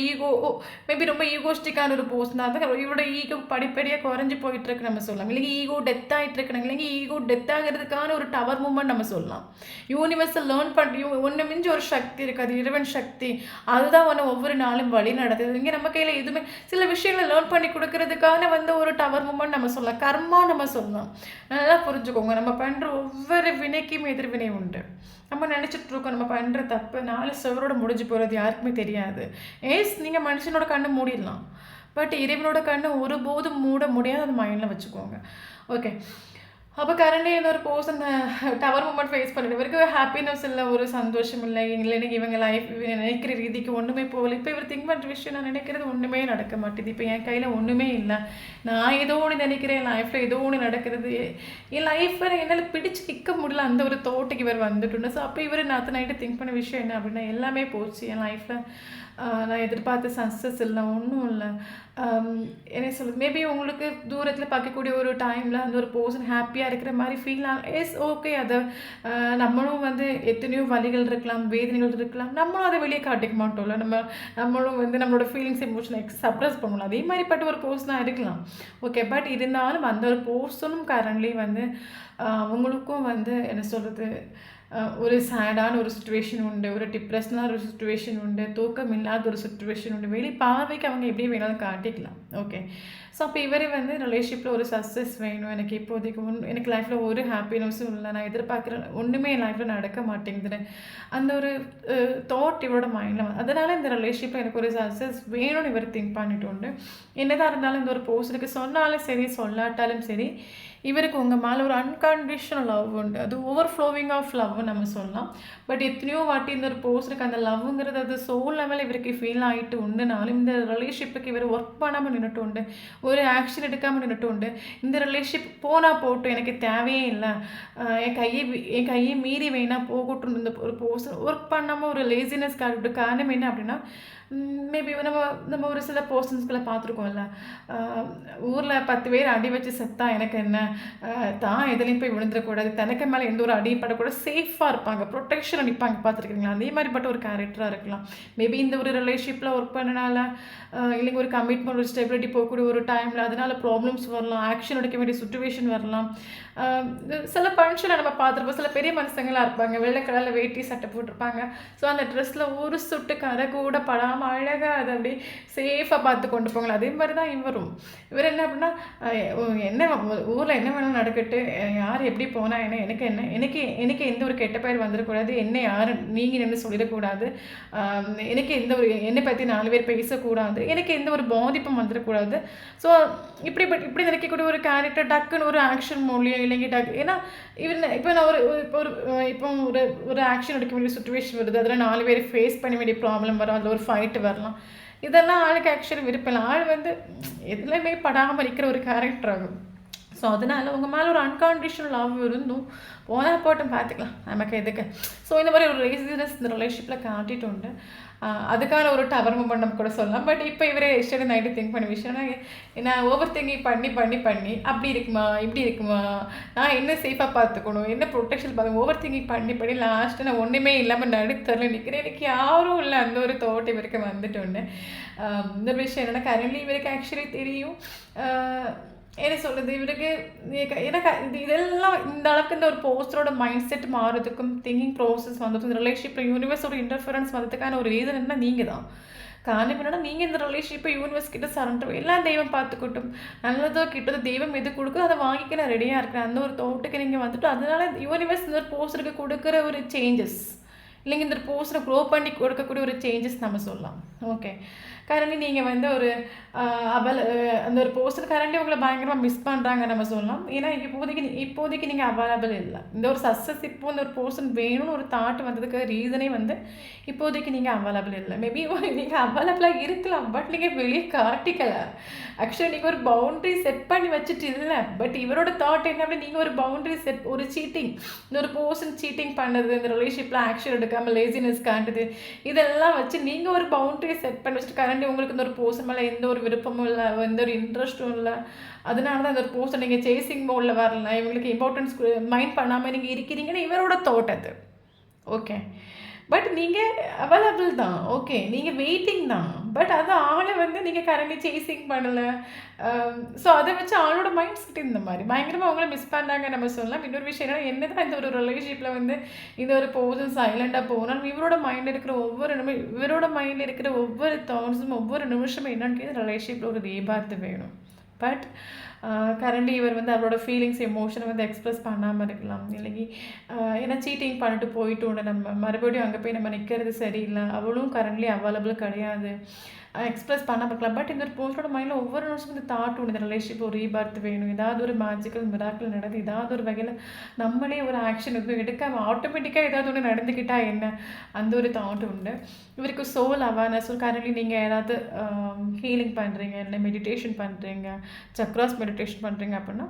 மேபி ரொம்ப ஈகோஸ்டிக்கான ஒரு பர்சன் தான் இருந்தால் இவரோட ஈகோ படிப்படியாக குறைஞ்சி போயிட்டுருக்கு நம்ம சொல்லலாம். இல்லைங்க ஈகோ டெத் ஆகிட்டு இருக்குனாங்க, இல்லைங்க ஈகோ டெத் ஆகிறதுக்கான ஒரு டவர் மூமெண்ட் நம்ம சொல்லலாம். யூனிவர்ஸை லேர்ன் பண்ணி ஒன்று மிஞ்சி ஒரு சக்தி இருக்குது, அது இறைவன் சக்தி. அதுதான் வந்து ஒவ்வொரு நாளும் வழி நடத்துது. இங்கே நம்ம கையில் எதுவுமே சில விஷயங்களை லேர்ன் பண்ணி கொடுக்கறதுக்கான வந்து ஒரு டவர் மூமெண்ட் நம்ம சொல்லலாம், கர்மா நம்ம சொல்லலாம். நல்லா புரிஞ்சுக்கோங்க, நம்ம பண்ணுற ஒவ்வொரு வினைக்கும் எதிர்வினை உண்டு. நம்ம நினச்சிட்டு இருக்கோம் நம்ம பண்ணுற தப்பு 4 சுவரோட முடிஞ்சு போகிறது யாருக்குமே தெரியாது. நீங்கள் மனுஷனோட கண்ணை மூடிடலாம், பட் இறைவனோட கண்ணை ஒருபோதும் மூட முடியாது. அது மைண்டில் வச்சுக்கோங்க. ஓகே, அப்போ கரண்ட்லி ஒரு பர்சன் டவர் மூமெண்ட் ஃபேஸ் பண்ணிட்டு இவருக்கு ஹாப்பினஸ் இல்லை, ஒரு சந்தோஷம் இல்லை, எனக்கு இவங்க லைஃப் நினைக்கிற ரீதிக்கு ஒன்றுமே போகல. இப்போ இவர் திங்க் பண்ணுற விஷயம் நான் நினைக்கிறது ஒன்றுமே நடக்க மாட்டேது. இப்போ என் கையில் ஒன்றுமே இல்லை, நான் ஏதோ ஒன்று நினைக்கிறேன், என் லைஃப்பில் ஏதோ ஒன்று நடக்கிறது, என் லைஃப்பில் என்னால் பிடிச்சி நிற்க முடியல, அந்த ஒரு தோட்டுக்கு இவர் வந்துட்டு. ஸோ அப்போ இவர் நேற்று நைட்டு திங்க் பண்ண விஷயம் என்ன அப்படின்னா, எல்லாமே போச்சு என் லைஃப்பில், நான் எதிர்பார்த்த சக்ஸஸ் இல்லை, ஒன்றும் இல்லை. என்ன சொல்லுது, மேபி உங்களுக்கு தூரத்தில் பார்க்கக்கூடிய ஒரு டைமில் அந்த ஒரு பர்சன் ஹாப்பியாக இருக்கிற மாதிரி ஃபீல் ஆகும். ஓகே, அதை நம்மளும் வந்து எத்தனையோ வலிகள் இருக்கலாம், வேதனைகள் இருக்கலாம், நம்மளும் அதை வெளியே காட்டிக்க மாட்டோம்ல, நம்மளும் வந்து நம்மளோட ஃபீலிங்ஸ் எமோஷனை சப்ரஸ் பண்ணலாம். அதே மாதிரிப்பட்ட ஒரு பர்சனாக இருக்கலாம். ஓகே, பட் இருந்தாலும் அந்த ஒரு பர்சனும் கரண்ட்லி வந்து அவங்களுக்கும் வந்து என்ன சொல்கிறது, ஒரு சேடான ஒரு சுச்சுவேஷன் உண்டு, ஒரு டிப்ரெஷனான ஒரு சுச்சுவேஷன் உண்டு, தூக்கம் இல்லாத ஒரு சுச்சுவேஷன் உண்டு. வெளி பார்வைக்கு அவங்க எப்படி வேணாலும் காட்டிக்கலாம். ஓகே, ஸோ அப்போ இவர் வந்து ரிலேஷன்ஷிப்பில் ஒரு சக்ஸஸ் வேணும், எனக்கு இப்போதைக்கு எனக்கு லைஃப்பில் ஒரு ஹாப்பினஸும் இல்லை, நான் எதிர்பார்க்குற ஒன்றுமே என் லைஃப்பில் நடக்க மாட்டேங்குது, அந்த ஒரு தாட் இவரோட மைண்டில் அதனால் இந்த ரிலேஷன்ஷிப்பில் எனக்கு ஒரு சக்ஸஸ் வேணும்னு இவர் திங்க் பண்ணிட்டு உண்டு. என்னதான் இருந்தாலும் இந்த ஒரு பர்சனுக்கு சொன்னாலும் சரி சொல்லாட்டாலும் சரி, இவருக்கு உங்கள் மேலே ஒரு அன்கண்டிஷனல் லவ் உண்டு, அது ஓவர் ஃப்ளோவிங் ஆஃப் லவ் நம்ம சொல்லலாம். பட் எத்தனையோ வாட்டி இந்த ஒரு பர்சனுக்கு அந்த லவ்ங்கிறது அது சோல் லெவல் இவருக்கு ஃபீல் ஆகிட்டு உண்டுனாலும் இந்த ரிலேஷன்ஷிப்புக்கு இவர் ஒர்க் பண்ணாமல் நின்றுட்டு உண்டு, ஒரு ஆக்ஷன் எடுக்காமல் நின்றுட்டு உண்டு. இந்த ரிலேஷன்ஷிப் போனால் போட்டும், எனக்கு தேவையே இல்லை, என் கையை மீறி வேணால் போகட்டும், இந்த ஒரு பர்சன் ஒர்க் பண்ணாமல் ஒரு லேசினஸ் காட்டிட்டு. காரணம் என்ன அப்படின்னா, மேபி நம்ம ஒரு சில பர்சன்ஸ்களை பார்த்துருக்கோம்ல, ஊரில் 10 பேர் அடி வச்சு செத்தா எனக்கு என்ன, தான் எதுலேயும் போய் விழுந்துடக்கூடாது, தனக்கு மேலே எந்த ஒரு அடியும் படக்கூடாது, சேஃபாக இருப்பாங்க, ப்ரொடெக்ஷனாக நிற்பாங்க. பார்த்துருக்கீங்களா? அதே மாதிரிப்பட்ட ஒரு கேரக்டராக இருக்கலாம். மேபி இந்த ஒரு ரிலேஷன்ஷிப்பில் ஒர்க் பண்ணனால, இல்லைங்க ஒரு கமிட்மெண்ட், ஒரு ஸ்டெபிலிட்டி போகக்கூடிய ஒரு டைமில் அதனால் ப்ராப்ளம்ஸ் வரலாம், ஆக்ஷன் எடுக்க வேண்டிய சுச்சுவேஷன் வரலாம். சில ஃபங்க்ஷனை நம்ம பார்த்துருப்போம், சில பெரிய மனுஷங்களாக இருப்பாங்க, வெள்ளை கலரில் வேட்டி சட்டை போட்டிருப்பாங்க. ஸோ அந்த ட்ரெஸ்ஸில் ஒரு சுட்டு கரை கூட படாமல் அழகாக அதை அப்படியே சேஃபாக பார்த்து கொண்டு போங்களா. அதே மாதிரி தான் இவர் என்ன அப்படின்னா, என்ன ஊரில் என்ன வேணாலும் நடக்கட்டு, யார் எப்படி போனால் என்ன, எனக்கு எந்த ஒரு கெட்ட பெயர் வந்துடக்கூடாது, என்ன யாரும் நீங்கள் நின்று சொல்லிடக்கூடாது, எனக்கு எந்த ஒரு என்னை பற்றி 4 பேர் பேசக்கூடாது, எனக்கு எந்த ஒரு பாதிப்பும் வந்துடக்கூடாது. ஸோ இப்படி நினைக்கக்கூடிய ஒரு கேரக்டர் டக்குன்னு ஒரு ஆக்ஷன் மூலியம் இல்லைங்க டக்கு. ஏன்னா இப்போ நான் ஒரு ஆக்ஷன் எடுக்க வேண்டிய சுச்சுவேஷன் வருது, அதில் 4 பேர் ஃபேஸ் பண்ண வேண்டிய ப்ராப்ளம் வரும், அதில் ஒரு ஃபைட்டு வரலாம். இதெல்லாம் ஆளுக்கு ஆக்சுவலி விருப்பம். ஆள் வந்து எதுலையுமே படாமல் இருக்கிற ஒரு கேரக்டர் ஆகும். ஸோ அதனால் உங்கள் மேலே ஒரு அன்கண்டிஷனல் லவ் இருந்தும் போனால் போட்டும் பார்த்துக்கலாம், நமக்கு எதுக்கு. ஸோ இந்த மாதிரி ஒரு ரேசினஸ் இந்த ரிலேஷன்ஷிப்பில் காட்டிட்டு உண்டு. அதுக்கான ஒரு டவர் மூமெண்ட் நம்ம கூட சொல்லலாம். பட் இப்போ இவரே எஸ்டர்டே நைட்டு திங்க் பண்ண விஷயம்னா, நான் ஓவர் திங்கிங் பண்ணி அப்படி இருக்குமா இப்படி இருக்குமா, நான் என்ன சேஃபாக பார்த்துக்கணும், என்ன ப்ரொடெக்ஷன் பார்த்து ஓவர் திங்கிங் பண்ணி லாஸ்ட்டு நான் ஒன்றுமே இல்லாமல் நடுத்தரில் நிற்கிறேன், எனக்கு யாரும் இல்லை, அந்த ஒரு தோட்டம் இவருக்கு வந்துட்டு உண்டு. இந்த விஷயம் என்னென்னா, கரண்ட்லி இவருக்கு ஆக்சுவலி தெரியும் என்ன சொல்கிறது, இவருக்கு எனக்கு இதெல்லாம் இந்த அளவுக்கு இந்த ஒரு போஸ்டரோட மைண்ட் செட் மாறுறதுக்கும் திங்கிங் ப்ராசஸ் வந்ததுக்கும் இந்த ரிலேஷன்ஷிப்பில் யூனிவர்ஸோட இன்டர்ஃபரன்ஸ் வந்ததுக்கான ஒரு ரீசன் என்ன, நீங்கள் தான் காரணம். என்னன்னா, நீங்கள் இந்த ரிலேஷன்ஷிப்பை யூனிவர்ஸ் கிட்ட சரண்டர், எல்லாம் தெய்வம் பார்த்துக்கிட்டும், நல்லதோ கிட்டதோ தெய்வம் எது கொடுக்குதோ அதை வாங்கிக்க நான் ரெடியாக இருக்கிறேன், அந்த ஒரு தோட்டுக்கு நீங்கள் வந்துட்டு. அதனால யூனிவர்ஸ் இந்த ஒரு போஸ்டருக்கு கொடுக்குற ஒரு சேஞ்சஸ் இல்லைங்க, இந்த போஸ்டரை க்ரோ பண்ணி கொடுக்கக்கூடிய ஒரு சேஞ்சஸ் நம்ம சொல்லலாம். ஓகே, கரண்ட்லி நீங்கள் வந்து ஒரு அந்த ஒரு போஸ்டர் கரண்ட்லி உங்களை பயங்கரமாக மிஸ் பண்ணுறாங்க நம்ம சொல்லலாம். ஏன்னா இப்போதைக்கு நீங்கள் அவைலபிள் இல்லை. இந்த ஒரு சக்ஸஸ் இப்போ இந்த ஒரு பர்சன் வேணும்னு ஒரு தாட் வந்ததுக்கு ரீசனே வந்து இப்போதைக்கு நீங்கள் அவைலபிள் இல்லை. மேபி நீங்கள் அவைலபிளாக இருக்கலாம், பட் நீங்கள் வெளியே காட்டிக்கலை. ஆக்சுவலி நீங்கள் ஒரு பவுண்ட்ரி செட் பண்ணி வச்சுட்டு இல்லை. பட் இவரோட தாட் என்ன அப்படி, நீங்கள் ஒரு பவுண்ட்ரி செட், ஒரு சீட்டிங், இந்த ஒரு பர்சன் சீட்டிங் பண்ணுறது, இந்த ரிலேஷன்ஷிப்பில் ஆக்ஷன் எடுக்காமல் லேசினஸ் காட்டுது, இதெல்லாம் வச்சு நீங்கள் ஒரு பவுண்ட்ரி செட் பண்ணி வச்சுட்டு கரண்ட்லி உங்களுக்கு இந்த ஒரு பர்சன் மேலே எந்த ஒரு விருப்பமும் இல்லை, எந்த ஒரு இன்ட்ரெஸ்ட்டும் இல்லை. அதனால தான் இந்த ஒரு பர்சன் நீங்கள் சேசிங் மோடில் வரலாம், இவங்களுக்கு இம்பார்ட்டன்ஸ் மைண்ட் பண்ணாமல் நீங்கள் இருக்கிறீங்கன்னு இவரோட தாட் அது. ஓகே, பட் நீங்கள் அவைலபிள் தான், ஓகே, நீங்கள் வெயிட்டிங் தான். பட் அது ஆளை வந்து நீங்கள் கரண்ட்லி சேசிங் பண்ணலை. ஸோ அதை வச்சு ஆளோட மைண்ட் செட் இந்த மாதிரி பயங்கரமாக அவங்கள மிஸ் பண்ணாங்க நம்ம சொல்லலாம். இன்னொரு விஷயம் என்னன்னா, என்னதான் இந்த ஒரு ரிலேஷன்ஷிப்பில் வந்து இந்த ஒரு போதும் சைலண்டாக போகணும், இவரோட மைண்டில் இருக்கிற இவரோட மைண்டில் இருக்கிற ஒவ்வொரு தாட்ஸும் ஒவ்வொரு நிமிஷமும் என்னன்னு கேட்குது, ரிலேஷன்ஷிப்பில் ஒரு ரீபார்த்து வேணும். பட் கரண்ட்லி இவர் வந்து அவரோட ஃபீலிங்ஸ் எமோஷனை வந்து எக்ஸ்ப்ரெஸ் பண்ணாமல் இருக்கலாம். இல்லைங்க, ஏன்னா சீட்டிங் பண்ணிட்டு போயிட்டோன்னு நம்ம மறுபடியும் அங்கே போய் நம்ம நிற்கிறது சரியில்லை, அவளும் கரண்ட்லி அவைலபிள் கிடையாது, எக்ஸ்ப்ரெஸ் பண்ணாமல் இருக்கலாம். பட் இந்த ஒரு போஸ்டோட மைண்டில் ஒவ்வொரு நிமிஷம் இந்த தாட் ஒன்று, இந்த ரிலேஷன்ஷிப் ஒரு ரீபார்த்து வேணும், ஏதாவது ஒரு மேஜிக்கல் மிராக்கிள் நடந்து ஏதாவது ஒரு வகையில் நம்மளே ஒரு ஆக்ஷன் எதுவும் எடுக்காமல் ஆட்டோமேட்டிக்காக ஏதாவது ஒன்று நடந்துக்கிட்டால் என்ன, அந்த ஒரு தாட் உண்டு. இவருக்கு சோல் அவேர்னஸ் கரண்ட்லி நீங்கள் ஏதாவது ஹீலிங் பண்ணுறீங்க, இல்லை மெடிடேஷன் பண்ணுறீங்க, சக்ராஸ் மெடிடேஷன் பண்ணுறீங்க அப்படின்னா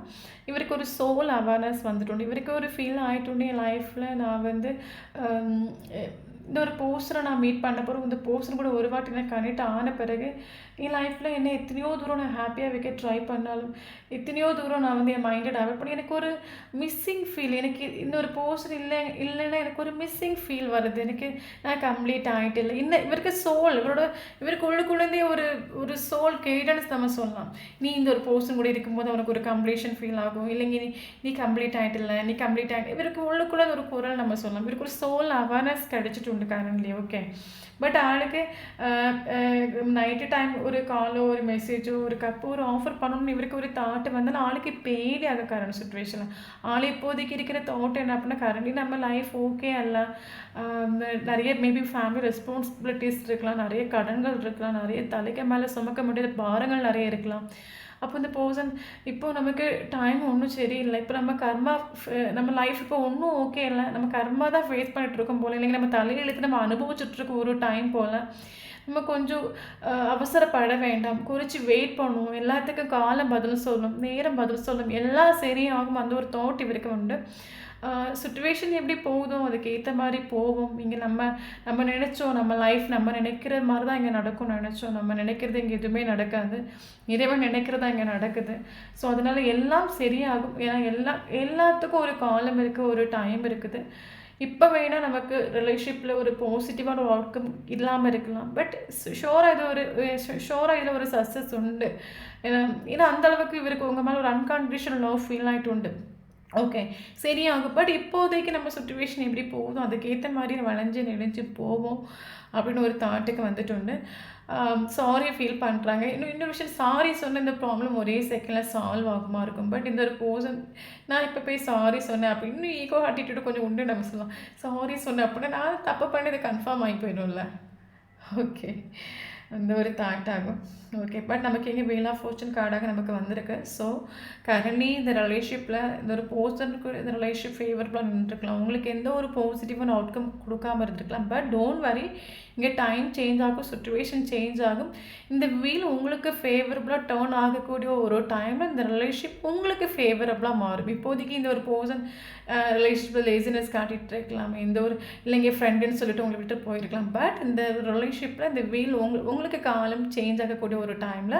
இவருக்கு ஒரு சோல் அவேர்னஸ் வந்துட்டு இவருக்கு ஒரு ஃபீல் ஆகிட்டு என் லைஃப்பில் நான் வந்து இந்த ஒரு போஸ்டரை நான் மீட் பண்ண போகிறோம், இந்த போஸ்டர் கூட ஒரு வாட்டி நான் கனெக்ட் ஆன பிறகு என் லைஃப்பில் என்ன எத்தனையோ தூரம் நான் ஹாப்பியாக வைக்க ட்ரை பண்ணாலும் எத்தனையோ தூரம் நான் வந்து என் மைண்டை டைவர்ட் பண்ணி எனக்கு ஒரு மிஸ்ஸிங் ஃபீல், எனக்கு இந்த ஒரு போஸ்டர் இல்லைன்னா எனக்கு ஒரு மிஸ்ஸிங் ஃபீல் வருது, எனக்கு நான் கம்ப்ளீட் ஆகிட்டு இல்லை. இவருக்கு சோல், இவருக்கு உள்ளுக்குள்ளேருந்தே ஒரு சோல் கைடன்ஸ் நம்ம சொல்லலாம். நீ இந்த ஒரு போஸ்டர் கூட இருக்கும்போது அவனுக்கு ஒரு கம்ப்ளீஷன் ஃபீல் ஆகும், இல்லைங்க நீ கம்ப்ளீட் ஆகிட்டு இல்லை, நீ கம்ப்ளீட் ஆகிட்டு, இவருக்கு உள்ளுக்குள்ளே ஒரு குரல் நம்ம சொல்லலாம். இவருக்கு ஒரு சோல் அவேர்னஸ் கிடைச்சிட்டு உண்டு கரண்ட்லி, ஓகே. பட் ஆளுக்கு நைட்டு டைம் ஒரு காலோ ஒரு மெசேஜோ ஒரு கப்போ ஒரு ஆஃபர் பண்ணணும்னு இவருக்கு ஒரு தாட்டு வந்தாலும் ஆளுக்கு பேடி ஆக கரண்ட் சுச்சுவேஷனில் ஆள் இப்போதைக்கு இருக்கிற தாட் என்ன அப்படின்னா, கரண்ட்லி நம்ம லைஃப் ஓகே அல்ல, நிறைய மேபி ஃபேமிலி ரெஸ்பான்சிபிலிட்டிஸ் இருக்கலாம், நிறைய கடன்கள் இருக்கலாம், நிறைய தலைக்கு மேலே சுமக்க முடியாத பாரங்கள் நிறைய இருக்கலாம். அப்போ இந்த பர்சன் இப்போ நமக்கு டைம் ஒன்றும் சரியில்லை, இப்போ நம்ம லைஃப் இப்போ ஒன்றும் ஓகே இல்லை, நம்ம கர்மா தான் ஃபேஸ் பண்ணிகிட்ருக்கோம் போல், இல்லைங்க நம்ம தலையெழுத்து நம்ம அனுபவிச்சுட்ருக்கோம் ஒரு டைம் போல், நம்ம கொஞ்சம் அவசரப்பட வேண்டாம், குறித்து வெயிட் பண்ணுவோம், எல்லாத்துக்கும் காலம் பதில் சொல்லணும், நேரம் பதில் சொல்லணும், எல்லாம் சரியாகும், அந்த ஒரு தாட் இவருக்கு உண்டு. சுச்சுவேஷன் எப்படி போகுதோ அதுக்கு ஏற்ற மாதிரி போவோம். இங்கே நம்ம நினச்சோம் நம்ம லைஃப் நம்ம நினைக்கிற மாதிரி தான் இங்கே நடக்கும்னு நினச்சோம், நம்ம நினைக்கிறது இங்கே எதுவுமே நடக்காது, இறைவன் நினைக்கிறதா இங்கே நடக்குது. ஸோ அதனால் எல்லாம் சரியாகும். ஏன்னா எல்லாத்துக்கும் ஒரு காலம் இருக்குது, ஒரு டைம் இருக்குது. இப்போ வேணால் நமக்கு ரிலேஷன்ஷிப்பில் ஒரு பாசிட்டிவான ஒரு அவுட்கம் இல்லாமல் இருக்கலாம், பட் ஷோராக இதில் ஒரு சக்ஸஸ் உண்டு. ஏன்னா அந்தளவுக்கு இவருக்கு உங்கள் மேலே ஒரு அன்கண்டிஷனல் லவ் ஃபீல் ஆகிட்டு உண்டு, ஓகே, சரியாகும். பட் இப்போதைக்கு நம்ம சுச்சுவேஷன் எப்படி போகுதோ அதுக்கேற்ற மாதிரி வளைஞ்சு நெளிஞ்சு போவோம் அப்படின்னு ஒரு தாட்டுக்கு வந்துட்டு உண்டு. சாரியை ஃபீல் பண்ணுறாங்க. இன்னொரு விஷயம், சாரி சொன்ன இந்த ப்ராப்ளம் ஒரே செகண்டில் சால்வ் ஆகுமா இருக்கும். பட் இந்த ஒரு பர்சன் நான் இப்போ போய் சாரி சொன்னேன் அப்படி இன்னும் ஈகோ ஆட்டிடியூடு கொஞ்சம் உண்டு நம்ம சொல்லலாம். சாரி சொன்னேன் அப்படின்னா நான் தப்பு பண்ணது கன்ஃபார்ம் ஆகி போயிடும்ல, ஓகே, அந்த ஒரு தாட் ஆகும், ஓகே. பட் நமக்கு எங்கே வீல் ஆஃப் ஃபார்ச்சூன் கார்டாக நமக்கு வந்திருக்கு. ஸோ கரண்ட்லி இந்த ரிலேஷன்ஷிப்பில் இந்த ஒரு பர்சனுக்கு இந்த ரிலேஷன்ஷிப் ஃபேவரபுளாக நின்றுருக்கலாம், உங்களுக்கு எந்த ஒரு பாசிட்டிவான அவுட்கம் கொடுக்காமல் இருந்திருக்கலாம். பட் டோன்ட் வரி, இங்கே டைம் சேஞ்ச் ஆகும், சுச்சுவேஷன் சேஞ்ச் ஆகும். இந்த வீல் உங்களுக்கு ஃபேவரபுளாக டேர்ன் ஆகக்கூடிய ஒரு டைமில் இந்த ரிலேஷன்ஷிப் உங்களுக்கு ஃபேவரபுளாக மாறும். இப்போதைக்கு இந்த ஒரு பர்சன் ரிலேஷன்ஷிப்பில் லேசினஸ் காட்டிகிட்டு இருக்கலாம், இந்த ஒரு இல்லைங்க ஃப்ரெண்டுன்னு சொல்லிட்டு உங்களை விட்டு போயிருக்கலாம். பட் இந்த ரிலேஷன்ஷிப்பில் இந்த வீல் உங்களுக்கு காலம் சேஞ்ச் ஆகக்கூடிய ஒரு டைமில்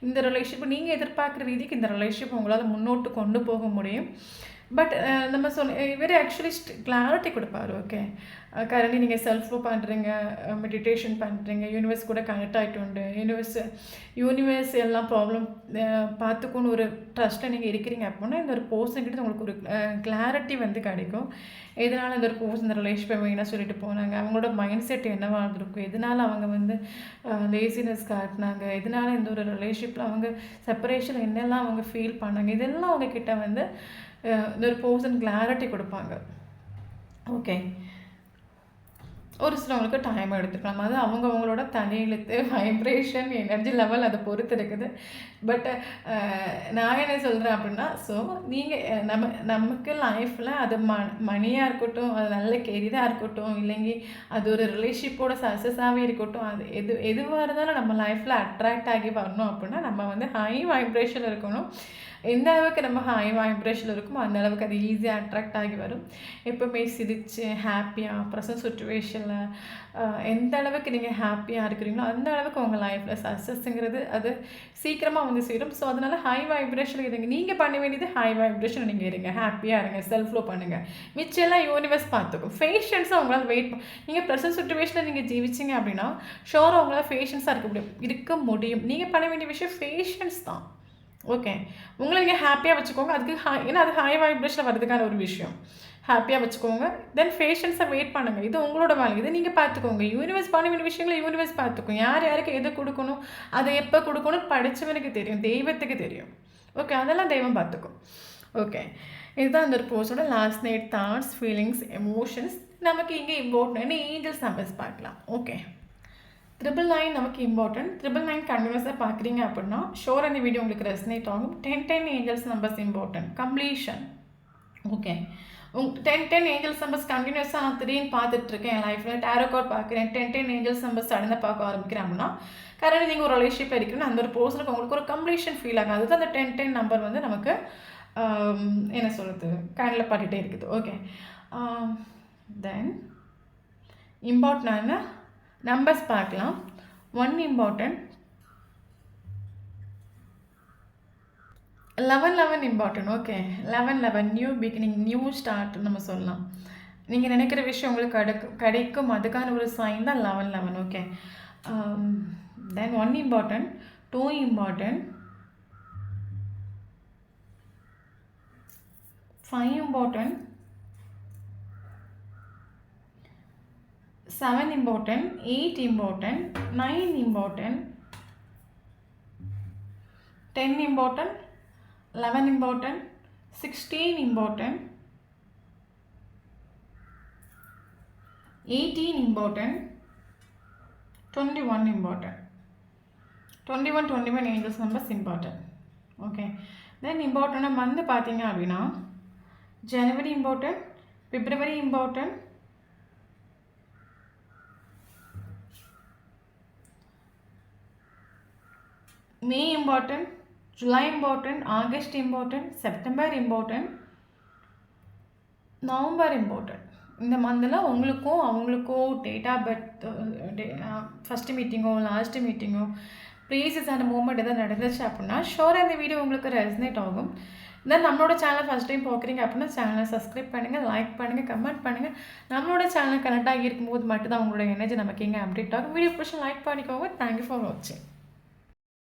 இந்த ரிலேஷன்ஷிப் நீங்கள் எதிர்பார்க்குற ரீதிக்கு இந்த ரிலேஷன்ஷிப் உங்களால் முன்னோட்டு கொண்டு போக முடியும். பட் நம்ம இவர் ஆக்சுவலி கிளாரிட்டி கொடுப்பார், ஓகே. கரண்ட்லி நீங்கள் செல்ஃப் பண்ணுறீங்க, மெடிடேஷன் பண்ணுறீங்க, யூனிவர்ஸ் கூட கனெக்ட் ஆகிட்டு உண்டு, யூனிவர்ஸ் எல்லாம் ப்ராப்ளம் பார்த்துக்கணும் ஒரு ட்ரஸ்ட்டில் நீங்கள் இருக்கிறீங்க அப்படின்னா இந்த ஒரு பர்சன்கிட்ட உங்களுக்கு ஒரு கிளாரிட்டி வந்து கிடைக்கும். எதனால் இந்த ஒரு பர்சன் இந்த ரிலேஷன்ஷிப்பை வேணால் சொல்லிட்டு போனாங்க, அவங்களோட மைண்ட் செட் என்னவாக இருந்திருக்கும், எதனால் அவங்க வந்து லேசினஸ் காட்டினாங்க, எதனால் இந்த ஒரு ரிலேஷன்ஷிப்பில் அவங்க செப்பரேஷன் என்னெல்லாம் அவங்க ஃபீல் பண்ணாங்க, இதெல்லாம் அவங்கக்கிட்ட வந்து இந்த ஒரு பர்சன் கிளாரிட்டி கொடுப்பாங்க, ஓகே. ஒரு சிலவங்களுக்கு டைம் எடுத்துக்கலாம், அது அவங்களோட தலையெழுத்து வைப்ரேஷன் எனர்ஜி லெவல் அதை பொறுத்து இருக்குது. பட் நான் என்ன சொல்கிறேன் அப்படின்னா, ஸோ நீங்கள் நமக்கு லைஃப்பில் அது மணியாக இருக்கட்டும், அது நல்ல கெரியராக இருக்கட்டும், இல்லைங்க அது ஒரு ரிலேஷன்ஷிப்போட சக்ஸஸாகவே இருக்கட்டும், அது எதுவாக இருந்தாலும் நம்ம லைஃப்பில் அட்ராக்ட் ஆகி வரணும் அப்படின்னா நம்ம வந்து ஹை வைப்ரேஷன் இருக்கணும். எந்த அளவுக்கு நம்ம ஹை வைப்ரேஷனில் இருக்குமோ அந்த அளவுக்கு அது ஈஸியாக அட்ராக்ட் ஆகி வரும். எப்போவுமே சிரித்து ஹாப்பியாக ப்ரெசன்ட் சுச்சுவேஷனில் வைப்ரேஷனில் எந்த அளவுக்கு நீங்கள் ஹாப்பியாக இருக்கிறீங்களோ அந்த அளவுக்கு உங்கள் லைஃப்பில் சக்ஸஸ்ங்கிறது அது சீக்கிரமாக வந்து சேரும். ஸோ அதனால் ஹை வைப்ரேஷனில் இருங்க. நீங்கள் பண்ண வேண்டியது ஹை வைப்ரேஷன் நீங்கள் இருங்க, ஹாப்பியாக இருங்க, செல்ஃப் லோ பண்ணுங்கள். மிச்செல்லாம் யூனிவர்ஸ் பார்த்துக்கும். பேஷன்ஸாக உங்களால் நீங்கள் ப்ரெசன்ட் சுச்சுவேஷனில் நீங்கள் ஜீவிச்சிங்க அப்படின்னா ஷோராக உங்களால் பேஷன்ஸாக இருக்க முடியும். நீங்கள் பண்ண வேண்டிய விஷயம் பேஷன்ஸ் தான். ஓகே, உங்களை நீங்கள் ஹாப்பியாக வச்சுக்கோங்க. அதுக்கு ஏன்னா அது ஹை வைப்ரேஷனில் வரதுக்கான ஒரு விஷயம். ஹாப்பியாக வச்சுக்கோங்க. தென் பேஷன்ஸை வெயிட் பண்ணுங்கள். இது உங்களோட வேலை. இது நீங்கள் பார்த்துக்கோங்க. யூனிவர்ஸ் பண்ண வேண்டிய விஷயங்களை யூனிவர்ஸ் பார்த்துக்கும். யார் யாருக்கு எது கொடுக்கணும், அதை எப்போ கொடுக்கணும் படித்தவனுக்கு தெரியும், தெய்வத்துக்கு தெரியும். ஓகே, அதெல்லாம் தெய்வம் பார்த்துக்கும். ஓகே, இதுதான் அந்த ஒரு போஸ்டோட last night thoughts, feelings, emotions. நமக்கு இங்கே இம்பார்ட்டன்ட் ஏஞ்சல்ஸ் நம்பர்ஸ் பார்க்கலாம். ஓகே, 999 நமக்கு இம்பார்ட்டன்ட். 999 கண்டினியூஸாக பார்க்குறீங்க அப்படின்னா ஷோர் அந்த வீடியோ உங்களுக்கு ரெசனேட் ஆகும். 1010 angels numbers important. Completion. Okay, 1010 angels numbers கண்டினியூஸாக நான் திடீர்னு பார்த்துட்ருக்கேன் என் லைஃப்பில். டேரோ கார்ட் பார்க்குறேன், 1010 ஏஞ்சல்ஸ் நம்பர்ஸ் சடனாக பார்க்க ஆரம்பிக்கிறேன் அப்படின்னா கரெக்டாக நீங்கள் ஒரு ரிலேஷன்ஷிப்பில் இருக்கிறீங்கன்னா அந்த ஒரு பர்சனுக்கு உங்களுக்கு ஒரு கம்ப்ளீஷன் ஃபீல் ஆகும். அதுதான் அந்த 1010 நம்பர் வந்து நமக்கு என்ன சொல்கிறது கண்ணில் பாட்டுகிட்டே இருக்குது. ஓகே, தென் இம்பார்ட்டன்டான நம்பர்ஸ் பார்க்கலாம். 1 important, 11 important. Okay, 11 new beginning, new start நம்ம சொல்லலாம். நீங்கள் நினைக்கிற விஷயம் உங்களுக்கு கிடைக்கும், அதுக்கான ஒரு சைன் தான் 11. ஓகே, தென் 1 important, 2 important, 5 important, 7 important, 8 important, 9 important, 10 important, 11 important, 16 important, 18 important, 21 important. 21 angels numbers important. Okay, then important month பார்த்தீங்க அப்படின்னா January important, February important, May important, July important, August important, September important, November important. இந்த மந்தில் உங்களுக்கும் அவங்களுக்கும் date of birth, first மீட்டிங்கோ last மீட்டிங்கோ ப்ரீசியஸான moment எதாவது நடந்துச்சு அப்படின்னா ஷோராக இந்த வீடியோ உங்களுக்கு ரெசனேட் ஆகும். தென் நம்மளோட சேனல் ஃபஸ்ட் டைம் பார்க்குறீங்க அப்படின்னா சேனலை சப்ஸ்கிரைப் பண்ணுங்கள், லைக் பண்ணுங்கள், கமெண்ட் பண்ணுங்கள். நம்மளோட சேனல் கனெக்ட் ஆகி இருக்கும்போது மட்டும்தான் உங்களோட எனர்ஜி நமக்கு இங்கே அப்டேட் ஆகும். வீடியோ பிடிச்சி லைக் பண்ணிக்கோங்க. தேங்க்யூ ஃபார் வாட்சிங்.